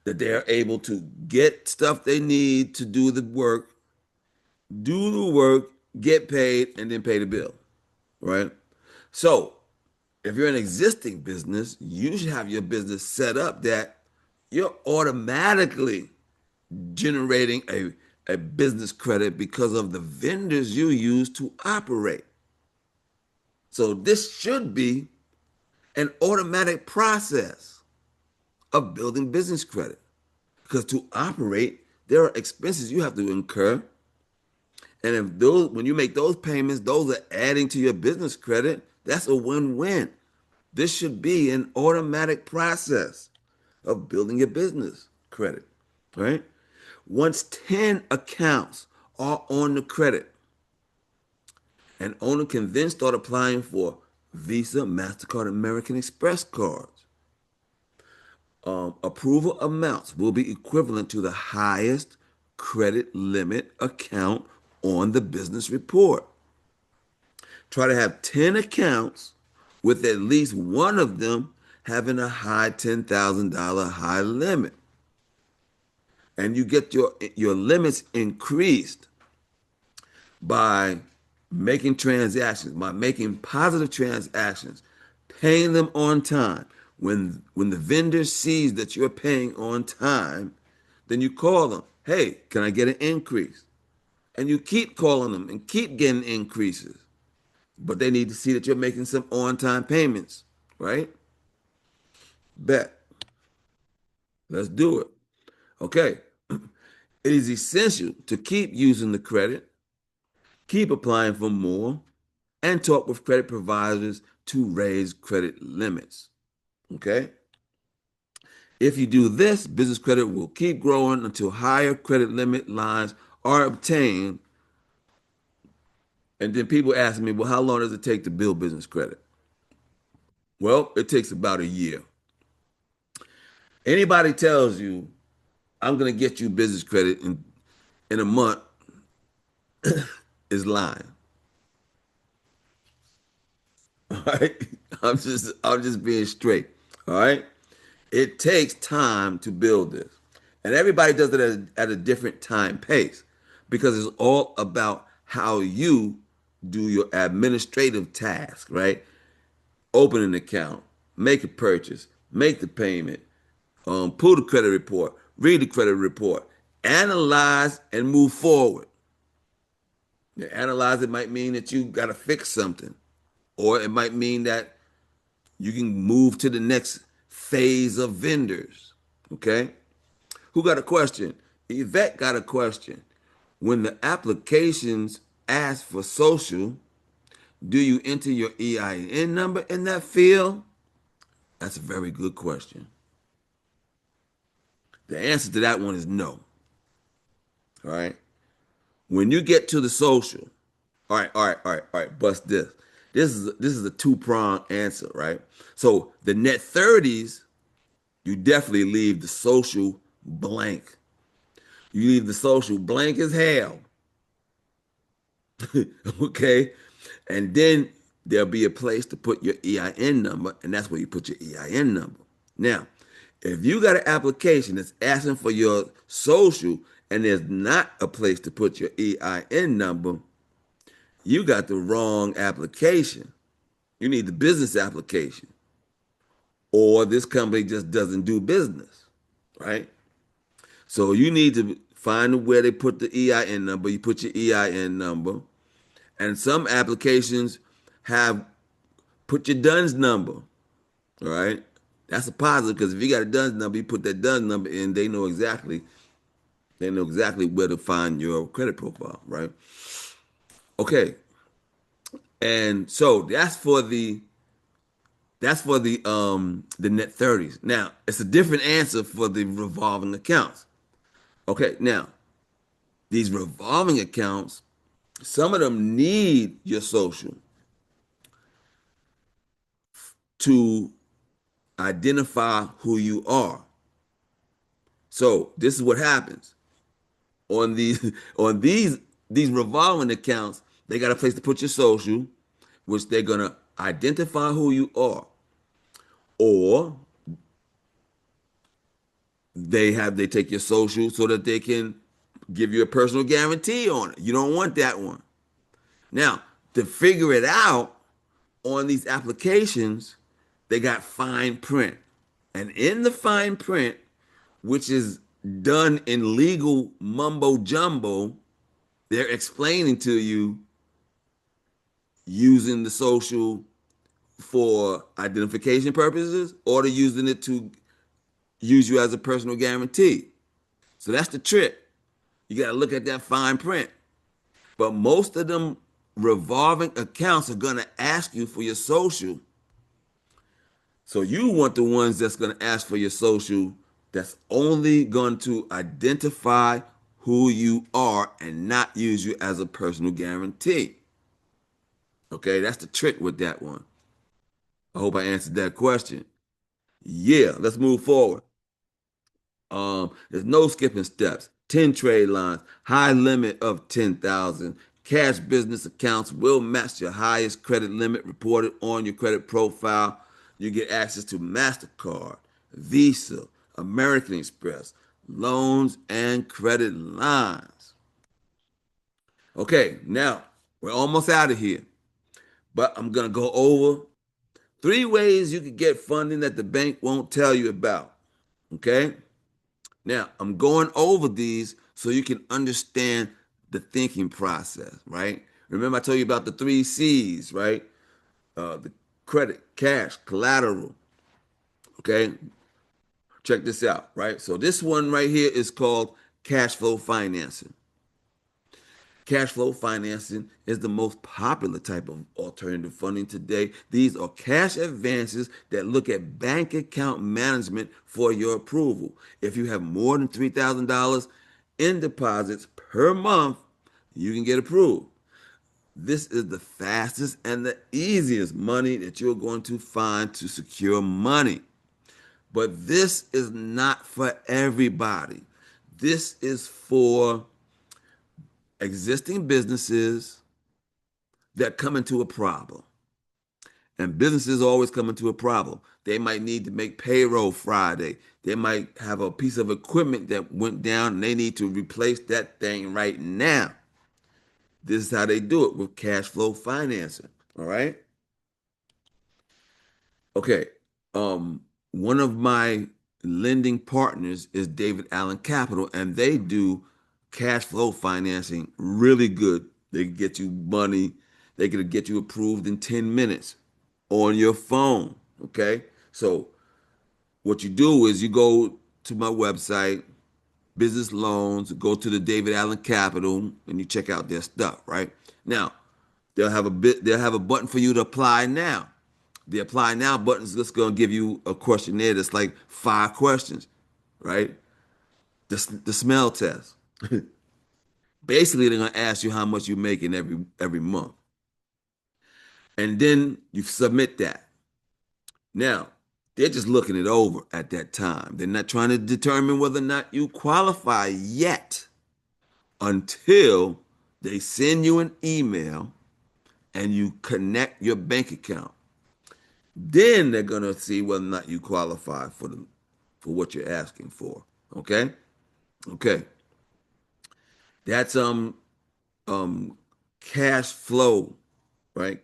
that they're able to get stuff they need to do the work, get paid, and then pay the bill, right? So if you're an existing business, you should have your business set up that you're automatically generating a business credit because of the vendors you use to operate. So this should be an automatic process of building business credit. Because to operate, there are expenses you have to incur. And if those, when you make those payments, those are adding to your business credit, that's a win-win. This should be an automatic process of building your business credit, right? Once 10 accounts are on the credit, an owner can then start applying for Visa, MasterCard, American Express cards. Approval amounts will be equivalent to the highest credit limit account on the business report. Try to have 10 accounts with at least one of them having a high $10,000 high limit. And you get your limits increased by making transactions, by making positive transactions, paying them on time. When the vendor sees that you're paying on time, then you call them, hey, can I get an increase? And you keep calling them and keep getting increases. But they need to see that you're making some on-time payments, right? Bet. Let's do it. Okay. It is essential to keep using the credit, keep applying for more, and talk with credit providers to raise credit limits. Okay? If you do this, business credit will keep growing until higher credit limit lines are obtained. And then people ask me, well, how long does it take to build business credit? Well, it takes about a year. Anybody tells you, I'm going to get you business credit in a month is lying. All right? I'm just being straight. All right? It takes time to build this. And everybody does it at a different time pace because it's all about how you do your administrative task, right? Open an account, make a purchase, make the payment, pull the credit report, read the credit report, analyze and move forward. Yeah, analyze it might mean that you got to fix something, or it might mean that you can move to the next phase of vendors. Okay? Who got a question? Yvette got a question. When the applications ask for social, do you enter your EIN number in that field? That's a very good question. The answer to that one is no. All right. When you get to the social, all right, bust this. This is a two-prong answer, right? So the net 30s, you definitely leave the social blank. You leave the social blank as hell. Okay? And then there'll be a place to put your EIN number, and that's where you put your EIN number. Now, if you got an application that's asking for your social and there's not a place to put your EIN number, you got the wrong application. You need the business application. Or this company just doesn't do business, right? So you need to find where they put the EIN number. You put your EIN number. And some applications have put your DUNS number, all right? That's a positive because if you got a DUNS number, you put that DUNS number in, they know exactly where to find your credit profile, right? Okay. And so that's for the net 30s. Now, it's a different answer for the revolving accounts. Okay, now these revolving accounts, some of them need your social to identify who you are. So this is what happens on these on these revolving accounts. They got a place to put your social, which they're gonna identify who you are, or they take your social so that they can give you a personal guarantee on it. You don't want that one. Now, to figure it out on these applications, they got fine print. And in the fine print, which is done in legal mumbo jumbo, they're explaining to you using the social for identification purposes or to using it to use you as a personal guarantee. So that's the trick. You got to look at that fine print. But most of them revolving accounts are going to ask you for your social. So you want the ones that's going to ask for your social that's only going to identify who you are and not use you as a personal guarantee. Okay, that's the trick with that one. I hope I answered that question. Yeah, let's move forward. There's no skipping steps. 10 trade lines, high limit of 10,000. Cash business accounts will match your highest credit limit reported on your credit profile. You get access to MasterCard, Visa, American Express, loans, and credit lines. Okay, now we're almost out of here, but I'm going to go over three ways you can get funding that the bank won't tell you about. Okay? Now, I'm going over these so you can understand the thinking process, right? Remember, I told you about the three C's, right? The credit, cash, collateral. Okay, check this out, right? So, this one right here is called cash flow financing. Cash flow financing is the most popular type of alternative funding today. These are cash advances that look at bank account management for your approval. If you have more than $3,000 in deposits per month, you can get approved. This is the fastest and the easiest money that you're going to find to secure money. But this is not for everybody. This is for existing businesses that come into a problem. And businesses always come into a problem. They might need to make payroll Friday. They might have a piece of equipment that went down and they need to replace that thing right now. This is how they do it with cash flow financing. All right. Okay. One of my lending partners is David Allen Capital, and they do cash flow financing really good. They can get you money, they can get you approved in 10 minutes on your phone. Okay. So what you do is you go to my website, business loans, go to the David Allen Capital, and you check out their stuff, right? Now, they'll have a button for you to apply now. The apply now button is just going to give you a questionnaire that's like 5 questions, right? The smell test. Basically, they're going to ask you how much you're making every month, and then you submit that. Now, they're just looking it over at that time. They're not trying to determine whether or not you qualify yet until they send you an email and you connect your bank account. Then they're gonna see whether or not you qualify for what you're asking for. Okay? Okay. That's um cash flow, right?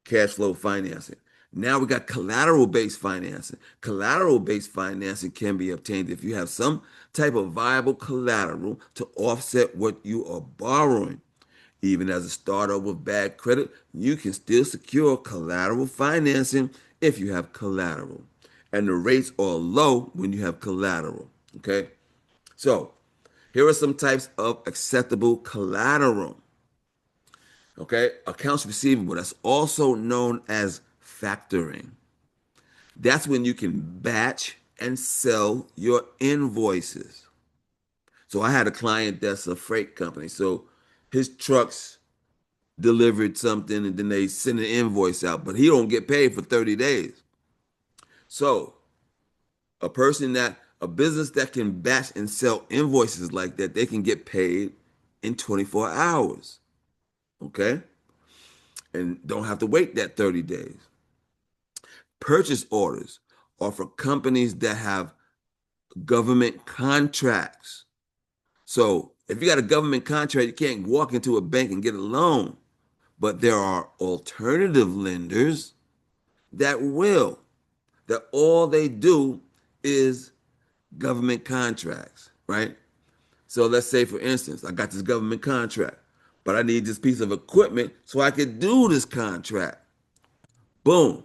Cash flow financing. Now we got collateral based financing. Collateral based financing can be obtained if you have some type of viable collateral to offset what you are borrowing. Even as a startup with bad credit, you can still secure collateral financing if you have collateral. And the rates are low when you have collateral. Okay? So, here are some types of acceptable collateral. Okay? Accounts receivable, that's also known as factoring. That's when you can batch and sell your invoices. So, I had a client that's a freight company. So, his trucks delivered something and then they send an invoice out, but he don't get paid for 30 days. So a business that can batch and sell invoices like that, they can get paid in 24 hours. Okay. And don't have to wait that 30 days. Purchase orders are for companies that have government contracts. So if you got a government contract, you can't walk into a bank and get a loan. But there are alternative lenders that will, that all they do is government contracts, right? So let's say, for instance, I got this government contract, but I need this piece of equipment so I could do this contract. Boom.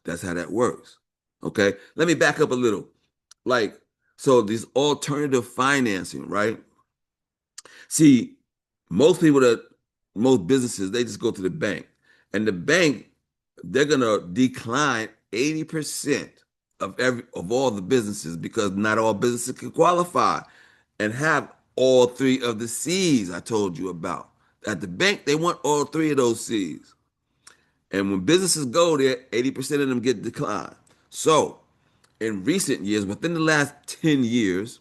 That's how that works. Okay. Let me back up a little. Like, so these alternative financing, right? See, most people that most businesses they just go to the bank, and the bank they're gonna decline 80% of all the businesses because not all businesses can qualify and have all three of the C's I told you about. At the bank, they want all three of those C's. And when businesses go there, 80% of them get declined. So, in recent years, within the last 10 years,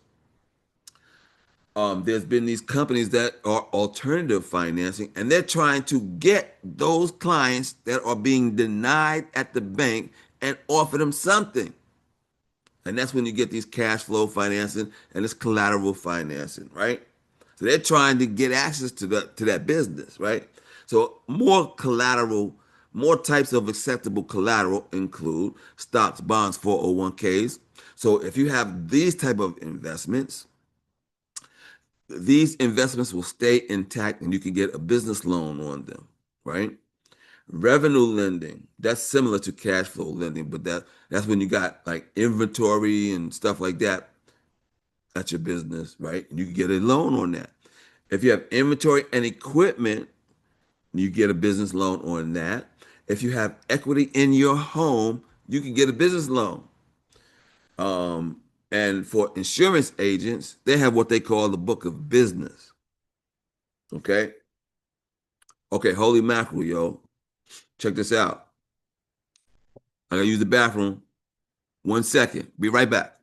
there's been these companies that are alternative financing, and they're trying to get those clients that are being denied at the bank and offer them something. And that's when you get these cash flow financing and this collateral financing, right? So they're trying to get access to that business, right? So more collateral, more types of acceptable collateral include stocks, bonds, 401ks. So if you have these type of investments, these investments will stay intact and you can get a business loan on them, right? Revenue lending, that's similar to cash flow lending, but that's when you got like inventory and stuff like that at your business, right? And you can get a loan on that. If you have inventory and equipment, you get a business loan on that. If you have equity in your home, you can get a business loan. Um, and for insurance agents, they have what they call the book of business. Okay. Okay, holy mackerel, yo. Check this out. I gotta use the bathroom. 1 second. Be right back.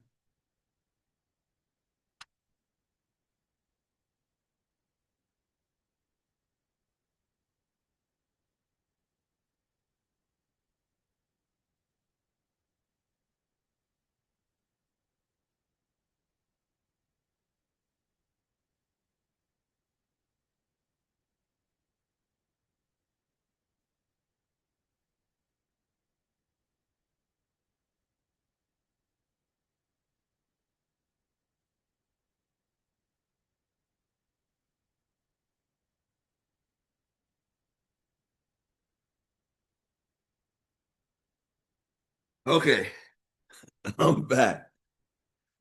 Okay, I'm back.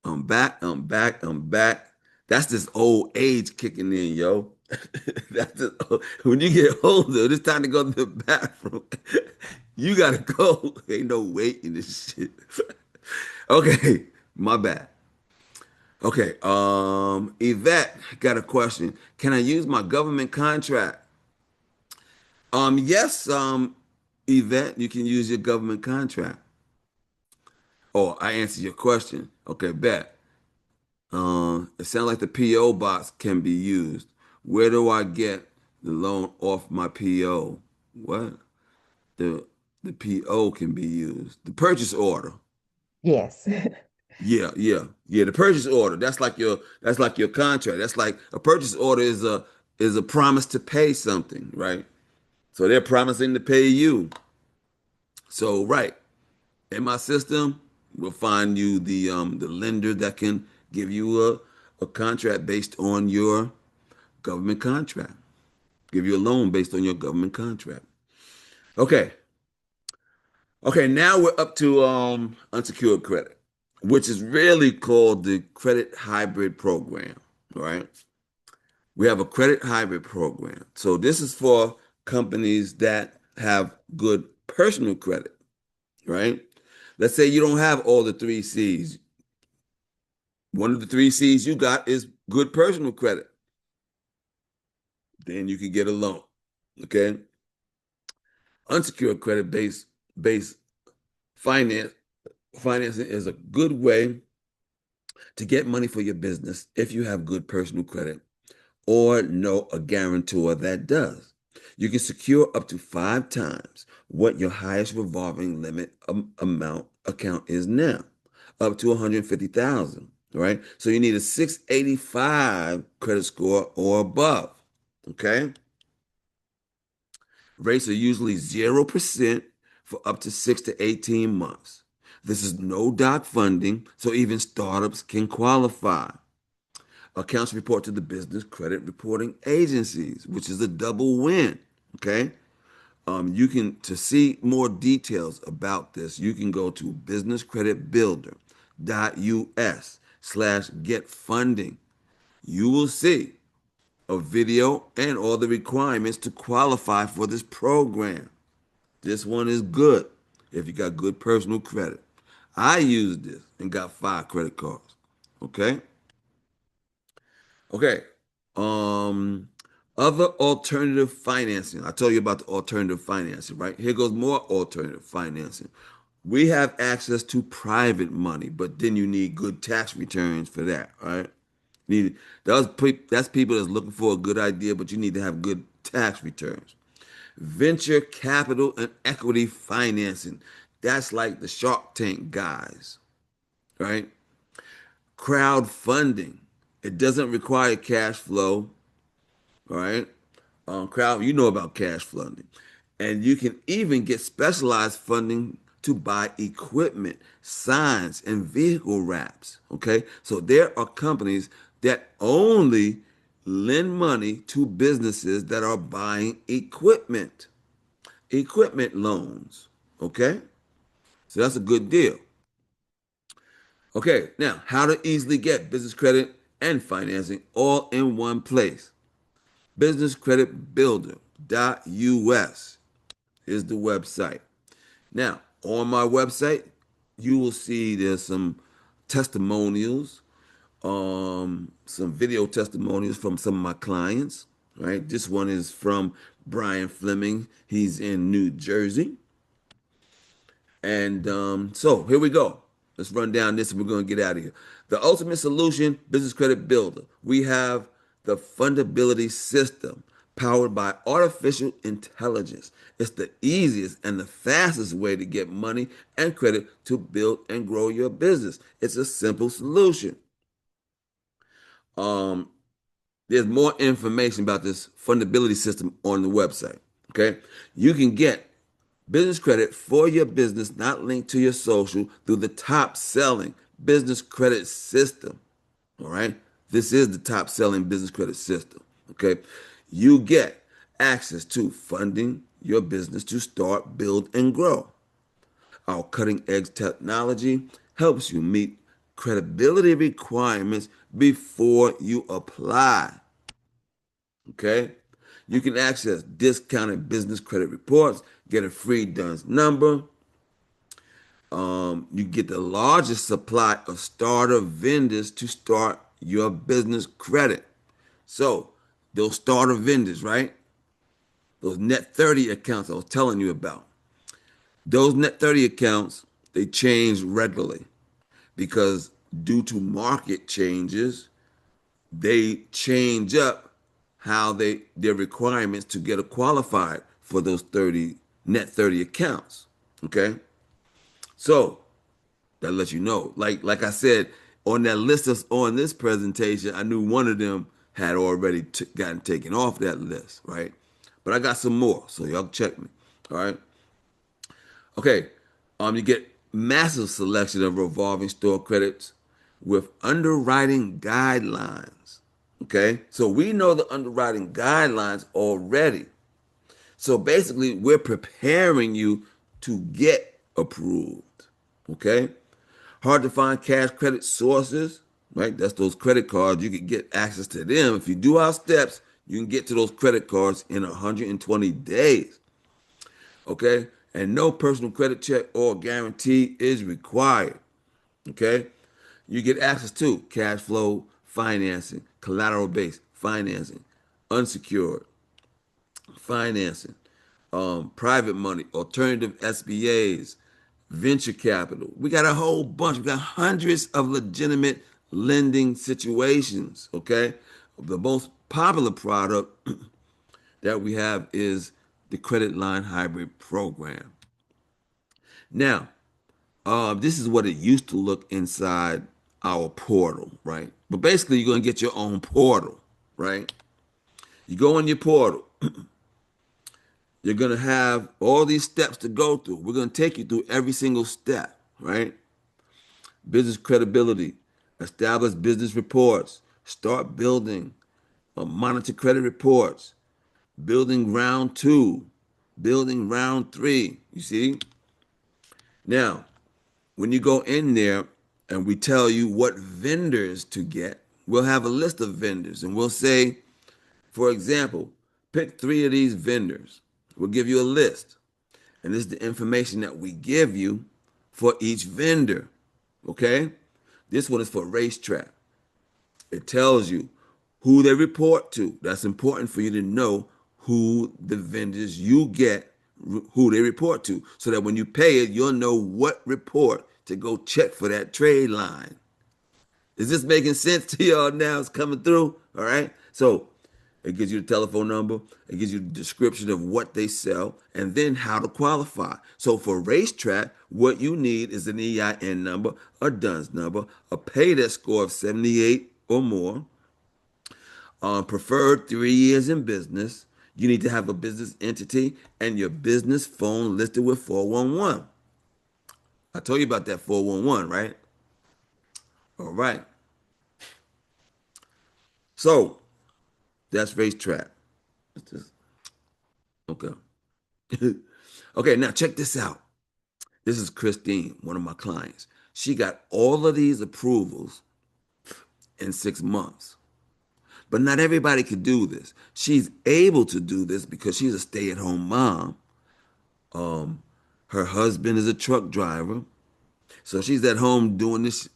I'm back. That's this old age kicking in, yo. That's just, when you get older, it's time to go to the bathroom. You gotta go. Ain't no waiting this shit. Okay, my bad. Okay, Yvette got a question. Can I use my government contract? Yes, Yvette, you can use your government contract. Oh, I answered your question. Okay, bet. It sounds like the PO box can be used. Where do I get the loan off my PO? What? The the PO can be used. The purchase order. Yes. Yeah. The purchase order. That's like your contract. That's like a purchase order is a promise to pay something, right? So they're promising to pay you. So right in my system, we'll find you the lender that can give you a contract based on your government contract. Give you a loan based on your government contract. Okay. Okay, now we're up to unsecured credit, which is really called the credit hybrid program, right? We have a credit hybrid program. So this is for companies that have good personal credit, right? Let's say you don't have all the three C's. One of the three C's you got is good personal credit. Then you can get a loan. Okay. Unsecured credit based finance financing is a good way to get money for your business if you have good personal credit or know a guarantor that does. You can secure up to 5 times what your highest revolving limit amount account is now, up to 150,000, right? So you need a 685 credit score or above, okay? Rates are usually 0% for up to 6 to 18 months. This is no doc funding, so even startups can qualify. Accounts report to the business credit reporting agencies, which is a double win. Okay. You can to see more details about this, you can go to businesscreditbuilder.us/get funding. You will see a video, and all the requirements to qualify for this program. This one is good if you got good personal credit. I used this and got 5 credit cards. Okay. Okay. Um, Other alternative financing. I told you about the alternative financing, right? Here goes more alternative financing. We have access to private money, but then you need good tax returns for that, right? Need that's people that's looking for a good idea, but you need to have good tax returns. Venture capital and equity financing. That's like the Shark Tank guys, right? Crowdfunding. It doesn't require cash flow, right? You know about cash funding. And you can even get specialized funding to buy equipment, signs, and vehicle wraps. Okay. So there are companies that only lend money to businesses that are buying equipment loans. Okay. So that's a good deal. Okay. Now, how to easily get business credit and financing all in one place. Businesscreditbuilder.us is the website. Now, on my website, you will see there's some testimonials, some video testimonials from some of my clients. Right, this one is from Brian Fleming. He's in New Jersey, and so here we go. Let's run down this and we're going to get out of here. The ultimate solution, business credit builder. We have the fundability system powered by artificial intelligence. It's the easiest and the fastest way to get money and credit to build and grow your business. It's a simple solution. Um, there's more information about this fundability system on the website. Okay. You can get business credit for your business not linked to your social through the top selling business credit system. All right. This is the top selling business credit system. Okay. You get access to funding your business to start, build, and grow. Our cutting edge technology helps you meet credibility requirements before you apply. Okay. You can access discounted business credit reports, get a free DUNS number. You get the largest supply of starter vendors to start your business credit. So, those starter vendors, right? Those net 30 accounts I was telling you about. Those net 30 accounts, they change regularly because due to market changes, they change up how their requirements to get a qualified for those 30 net 30 accounts. Okay? So, that lets you know. Like I said, on that list that's on this presentation, I knew one of them had already gotten taken off that list, right? But I got some more, so y'all check me. All right. Okay. You get massive selection of revolving store credits with underwriting guidelines. Okay. So we know the underwriting guidelines already. So basically, we're preparing you to get approved. Okay. Hard to find cash credit sources, right? That's those credit cards. You can get access to them. If you do our steps, you can get to those credit cards in 120 days. Okay. And no personal credit check or guarantee is required. Okay. You get access to cash flow financing, collateral based financing, unsecured financing, private money, alternative SBAs, venture capital. We got a whole bunch. We got hundreds of legitimate lending situations. Okay. The most popular product that we have is the credit line hybrid program. Now, this is what it used to look inside our portal, right? But basically, you're going to get your own portal, right? You go in your portal, you're going to have all these steps to go through. We're going to take you through every single step, right? Business credibility, establish business reports, start building, monitor credit reports, building round two, building round three. You see? Now, when you go in there and we tell you what vendors to get, we'll have a list of vendors and we'll say For example, pick three of these vendors. We'll give you a list, and this is the information that we give you for each vendor. Okay? This one is for racetrack. It tells you who they report to. That's important for you to know who the vendors you get, who they report to, so that when you pay it, you'll know what report to go check for that trade line. Is this making sense to y'all now? It's coming through. All right. So it gives you the telephone number, it gives you the description of what they sell, and then how to qualify. So for racetrack, what you need is an EIN number, a DUNS number, a pay debt score of 78 or more, preferred 3 years in business. You need to have a business entity and your business phone listed with 411. I told you about that 411, right? All right. So that's racetrack. Okay. Okay, now check this out. This is Christine, one of my clients. She got all of these approvals in 6 months. But not everybody could do this. She's able to do this because she's a stay-at-home mom. Her husband is a truck driver. So she's at home doing this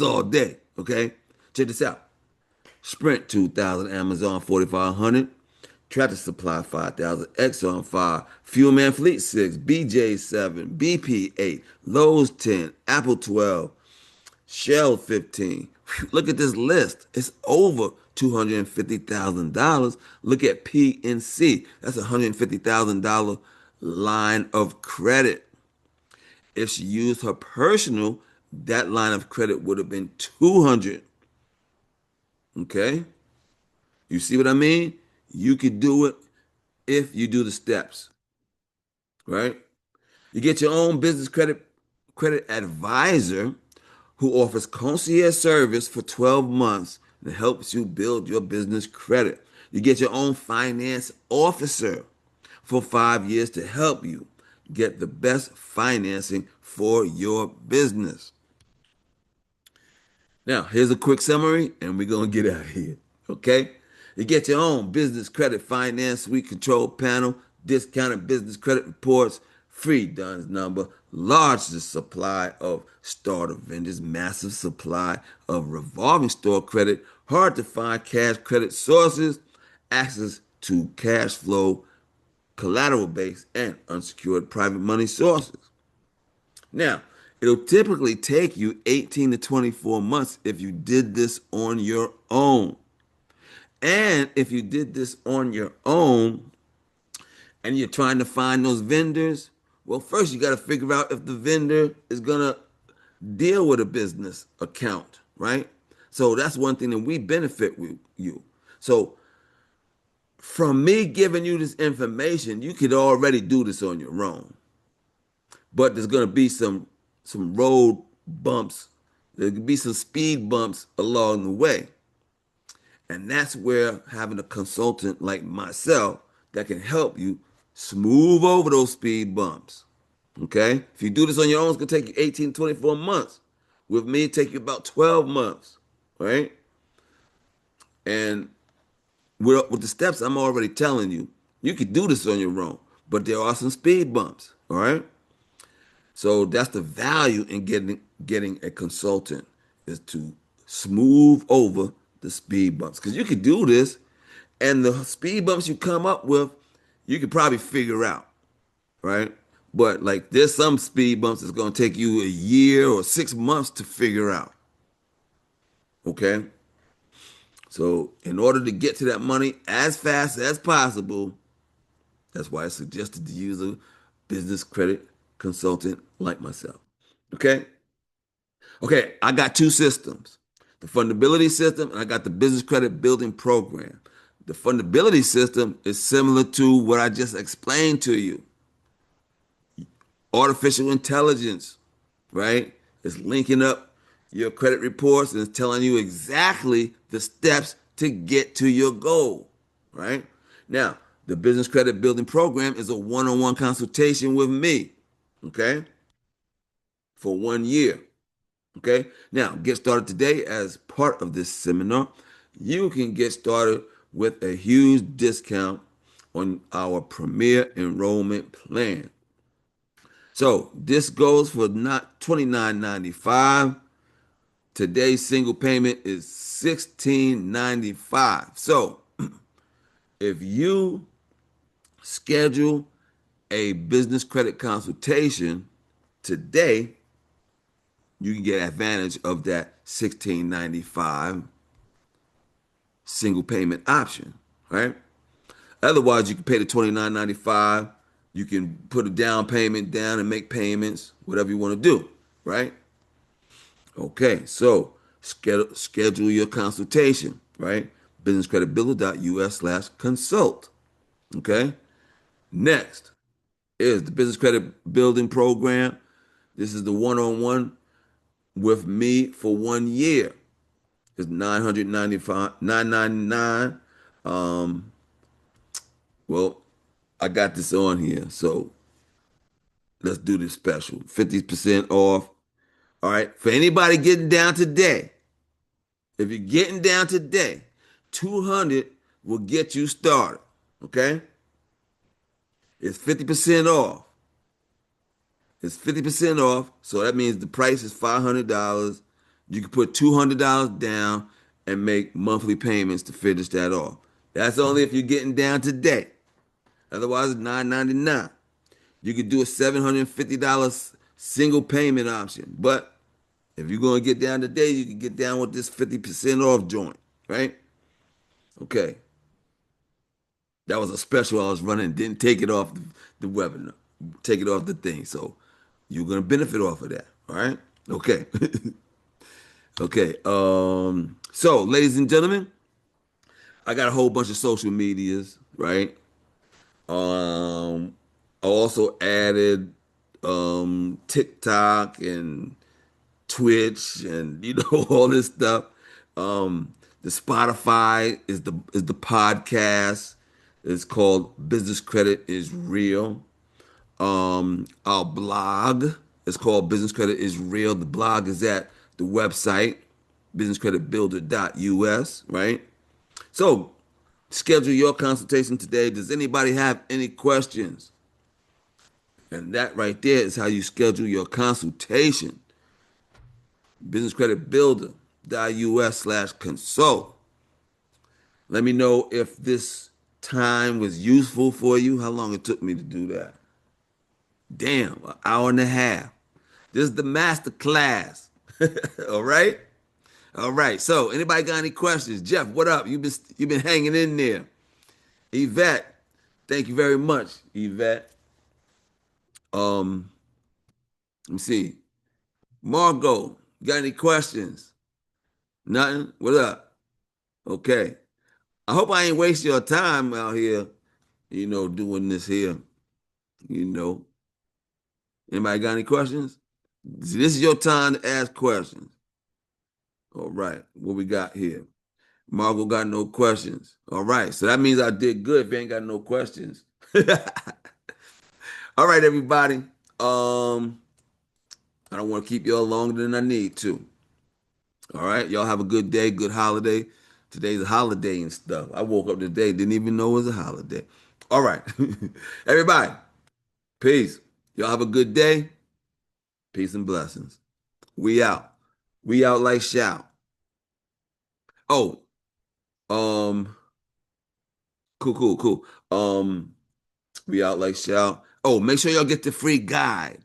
all day. Okay? Check this out. Sprint 2000, Amazon 4500, Tractor Supply 5000, Exxon 5, Fuel Man Fleet 6, BJ 7, BP 8, Lowe's 10, Apple 12, Shell 15. Whew, look at this list. It's over $250,000. Look at PNC. That's a $150,000 line of credit. If she used her personal, that line of credit would have been 200. Okay? You see what I mean? You could do it if you do the steps, right? You get your own business credit advisor who offers concierge service for 12 months and helps you build your business credit. You get your own finance officer for 5 years to help you get the best financing for your business. Now, here's a quick summary, and we're going to get out of here. Okay? You get your own business credit finance suite control panel, discounted business credit reports, free DUNS number, largest supply of starter vendors, massive supply of revolving store credit, hard to find cash credit sources, access to cash flow, collateral based, and unsecured private money sources. Now, it'll typically take you 18 to 24 months if you did this on your own. And if you did this on your own and you're trying to find those vendors, well, first you got to figure out if the vendor is going to deal with a business account, right? So that's one thing that we benefit with you. So from me giving you this information, you could already do this on your own. But there's going to be some road bumps. There could be some speed bumps along the way. And that's where having a consultant like myself that can help you smooth over those speed bumps. Okay? If you do this on your own, it's going to take you 18, 24 months. With me, it take you about 12 months. Right? And with the steps I'm already telling you, you could do this on your own. But there are some speed bumps. All right? So that's the value in getting a consultant is to smooth over the speed bumps. Because you could do this, and the speed bumps you come up with, you could probably figure out, right? But like there's some speed bumps that's gonna take you a year or 6 months to figure out. Okay? So in order to get to that money as fast as possible, that's why it's suggested to use a business credit consultant like myself. Okay? Okay, I got two systems, the fundability system and I got the business credit building program. The fundability system is similar to what I just explained to you, artificial intelligence, right? It's linking up your credit reports and it's telling you exactly the steps to get to your goal, right? Now, the business credit building program is a one on one consultation with me, okay, for 1 year. Okay. Now, get started today as part of this seminar. You can get started with a huge discount on our premier enrollment plan. So this goes for not $29.95. Today's single payment is $16.95. So if you schedule a business credit consultation today, you can get advantage of that $16.95 single payment option, right? Otherwise, you can pay the $29.95. You can put a down payment down and make payments, whatever you want to do, right? Okay, so schedule your consultation, right? Businesscreditbuilder.us/consult. Okay. Next is the business credit building program. This is the one-on-one with me for 1 year. It's 995, 999. Um, well, I got this on here, so let's do this special. 50% off. All right. For anybody getting down today, if you're getting down today, 200 will get you started. Okay? It's 50% off. It's 50% off. So that means the price is $500. You can put $200 down and make monthly payments to finish that off. That's only if you're getting down today. Otherwise, it's $999. You could do a $750 single payment option. But if you're going to get down today, you can get down with this 50% off joint, right? Okay. That was a special I was running. Didn't take it off the webinar, take it off the thing. So you're gonna benefit off of that. All right. Okay. Okay. So, ladies and gentlemen, I got a whole bunch of social medias. Right. I also added TikTok and Twitch and all this stuff. The Spotify is the podcast. It's called Business Credit is Real. Our blog is called Business Credit is Real. The blog is at the website businesscreditbuilder.us, right? So schedule your consultation today. Does anybody have any questions? And that right there is how you schedule your consultation. Businesscreditbuilder.us/consult. Let me know if this time was useful for you, how long it took me to do that. Damn, an hour and a half. This is the master class. All right? All right. So, anybody got any questions? Jeff, what up? You've been hanging in there. Yvette, thank you very much, Yvette. Um, let me see. Margot, got any questions? Nothing? What up? Okay. I hope I ain't waste your time out here, doing this here. You know. Anybody got any questions? See, this is your time to ask questions. All right. What we got here? Margot got no questions. All right. So that means I did good if you ain't got no questions. All right, everybody. I don't want to keep y'all longer than I need to. All right. Y'all have a good day, good holiday. Today's a holiday and stuff. I woke up today, didn't even know it was a holiday. All right. Everybody, peace. Y'all have a good day. Peace and blessings. We out. We out like shout. Oh, um, cool. We out like shout. Oh, make sure y'all get the free guide,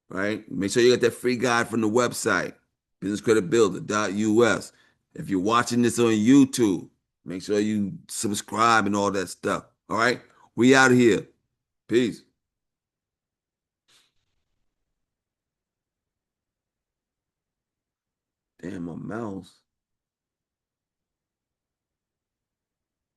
right? Make sure you get that free guide from the website, businesscreditbuilder.us. If you're watching this on YouTube, make sure you subscribe and all that stuff. All right? We out of here. Peace. Damn, my mouse.